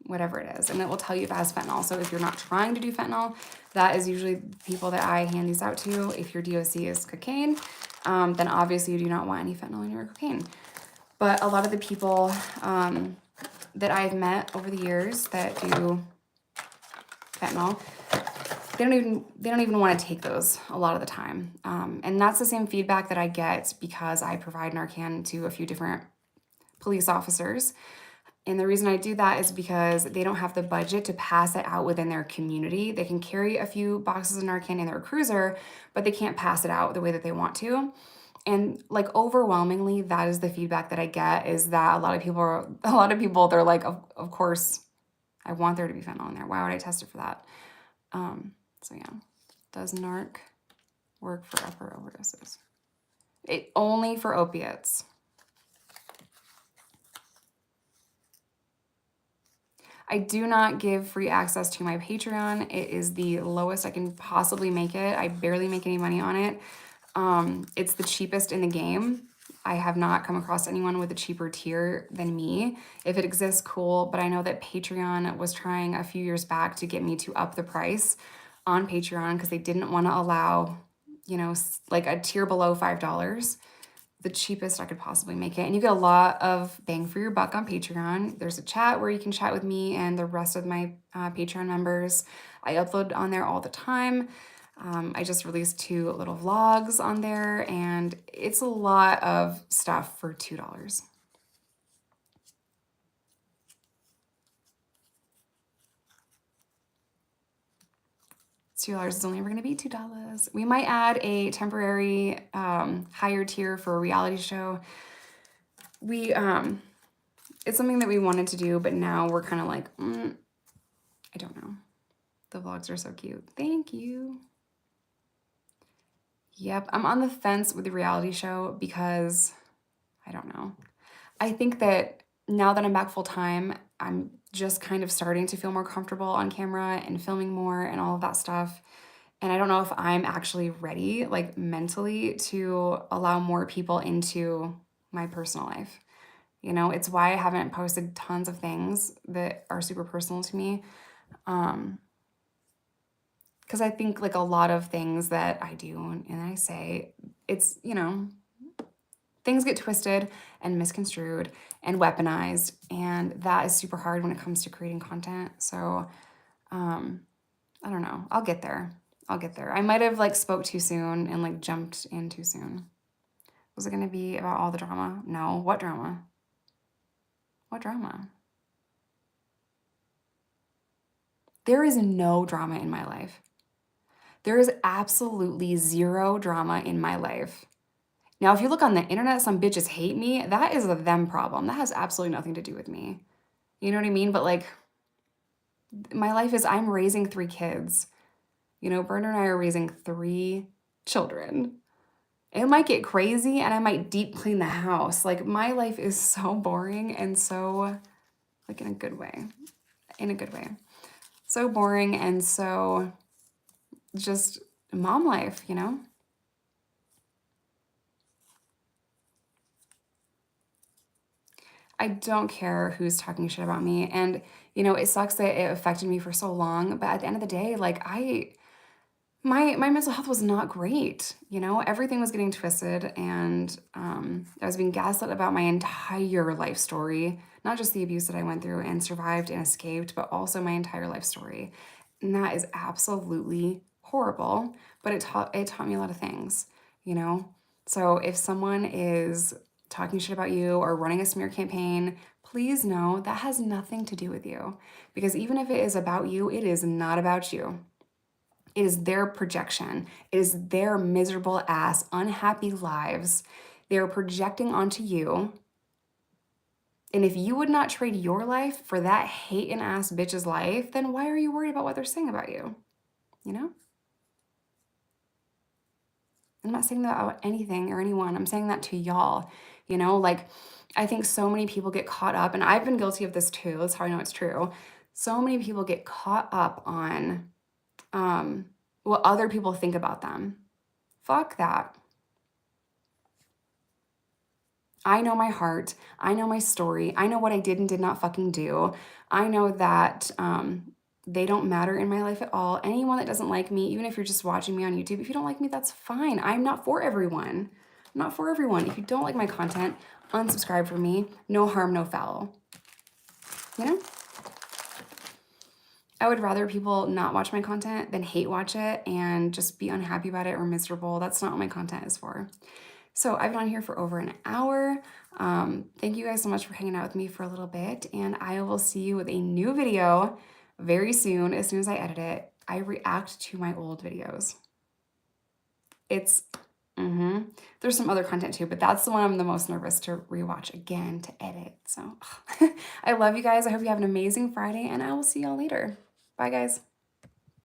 whatever it is. And it will tell you if it has fentanyl. So if you're not trying to do fentanyl, that is usually people that I hand these out to. If your DOC is cocaine, then obviously you do not want any fentanyl in your cocaine. But a lot of the people that I've met over the years that do fentanyl, they don't even want to take those a lot of the time. And that's the same feedback that I get because I provide Narcan to a few different police officers. And the reason I do that is because they don't have the budget to pass it out within their community. They can carry a few boxes of Narcan in their cruiser, but they can't pass it out the way that they want to. And like overwhelmingly, that is the feedback that I get, is that a lot of people, they're like, of course, I want there to be fentanyl in there. Why would I test it for that? So yeah, does Narc work for upper overdoses? It only for opiates. I do not give free access to my Patreon. It is the lowest I can possibly make it. I barely make any money on it. It's the cheapest in the game. I have not come across anyone with a cheaper tier than me. If it exists, cool. But I know that Patreon was trying a few years back to get me to up the price on Patreon because they didn't want to allow, you know, like a tier below $5. The cheapest I could possibly make it. And you get a lot of bang for your buck on Patreon. There's a chat where you can chat with me and the rest of my Patreon members. I upload on there all the time. I just released 2 little vlogs on there, and it's a lot of stuff for $2. $2 is only ever going to be $2. We might add a temporary higher tier for a reality show. It's something that we wanted to do, but now we're kind of like, I don't know. The vlogs are so cute. Thank you. Yep, I'm on the fence with the reality show because, I don't know. I think that now that I'm back full time, I'm just kind of starting to feel more comfortable on camera and filming more and all of that stuff. And I don't know if I'm actually ready, like mentally, to allow more people into my personal life. You know, it's why I haven't posted tons of things that are super personal to me. Because I think like a lot of things that I do and I say, it's, you know, things get twisted and misconstrued and weaponized, and that is super hard when it comes to creating content. So, I don't know. I'll get there. I'll get there. I might have like spoke too soon and like jumped in too soon. Was it going to be about all the drama? No. What drama? What drama? There is no drama in my life. There is absolutely zero drama in my life. Now, if you look on the internet, some bitches hate me. That is a them problem. That has absolutely nothing to do with me. You know what I mean? But like, my life is I'm raising 3 kids. You know, Berner and I are raising 3 children. It might get crazy and I might deep clean the house. Like, my life is so boring and so, like, in a good way. In a good way. So boring and so just mom life, you know? I don't care who's talking shit about me. And, you know, it sucks that it affected me for so long. But at the end of the day, like, my mental health was not great. You know, everything was getting twisted, and I was being gaslit about my entire life story, not just the abuse that I went through and survived and escaped, but also my entire life story. And that is absolutely horrible. But it taught me a lot of things, you know? So if someone is talking shit about you or running a smear campaign, please know that has nothing to do with you. Because even if it is about you, it is not about you. It is their projection. It is their miserable ass, unhappy lives. They're projecting onto you. And if you would not trade your life for that hating ass bitch's life, then why are you worried about what they're saying about you? You know? I'm not saying that about anything or anyone. I'm saying that to y'all. You know, like, I think so many people get caught up, and I've been guilty of this too. That's how I know it's true. So many people get caught up on what other people think about them. Fuck that. I know my heart. I know my story. I know what I did and did not fucking do. I know that they don't matter in my life at all. Anyone that doesn't like me, even if you're just watching me on YouTube, if you don't like me, that's fine. I'm not for everyone. I'm not for everyone. If you don't like my content, unsubscribe from me. No harm, no foul. You know? I would rather people not watch my content than hate watch it and just be unhappy about it or miserable. That's not what my content is for. So I've been on here for over an hour. Thank you guys so much for hanging out with me for a little bit, and I will see you with a new video very soon. As soon as I edit it, I react to my old videos. It's, there's some other content too, but that's the one I'm the most nervous to rewatch again to edit. So I love you guys. I hope you have an amazing Friday, and I will see y'all later. Bye, guys.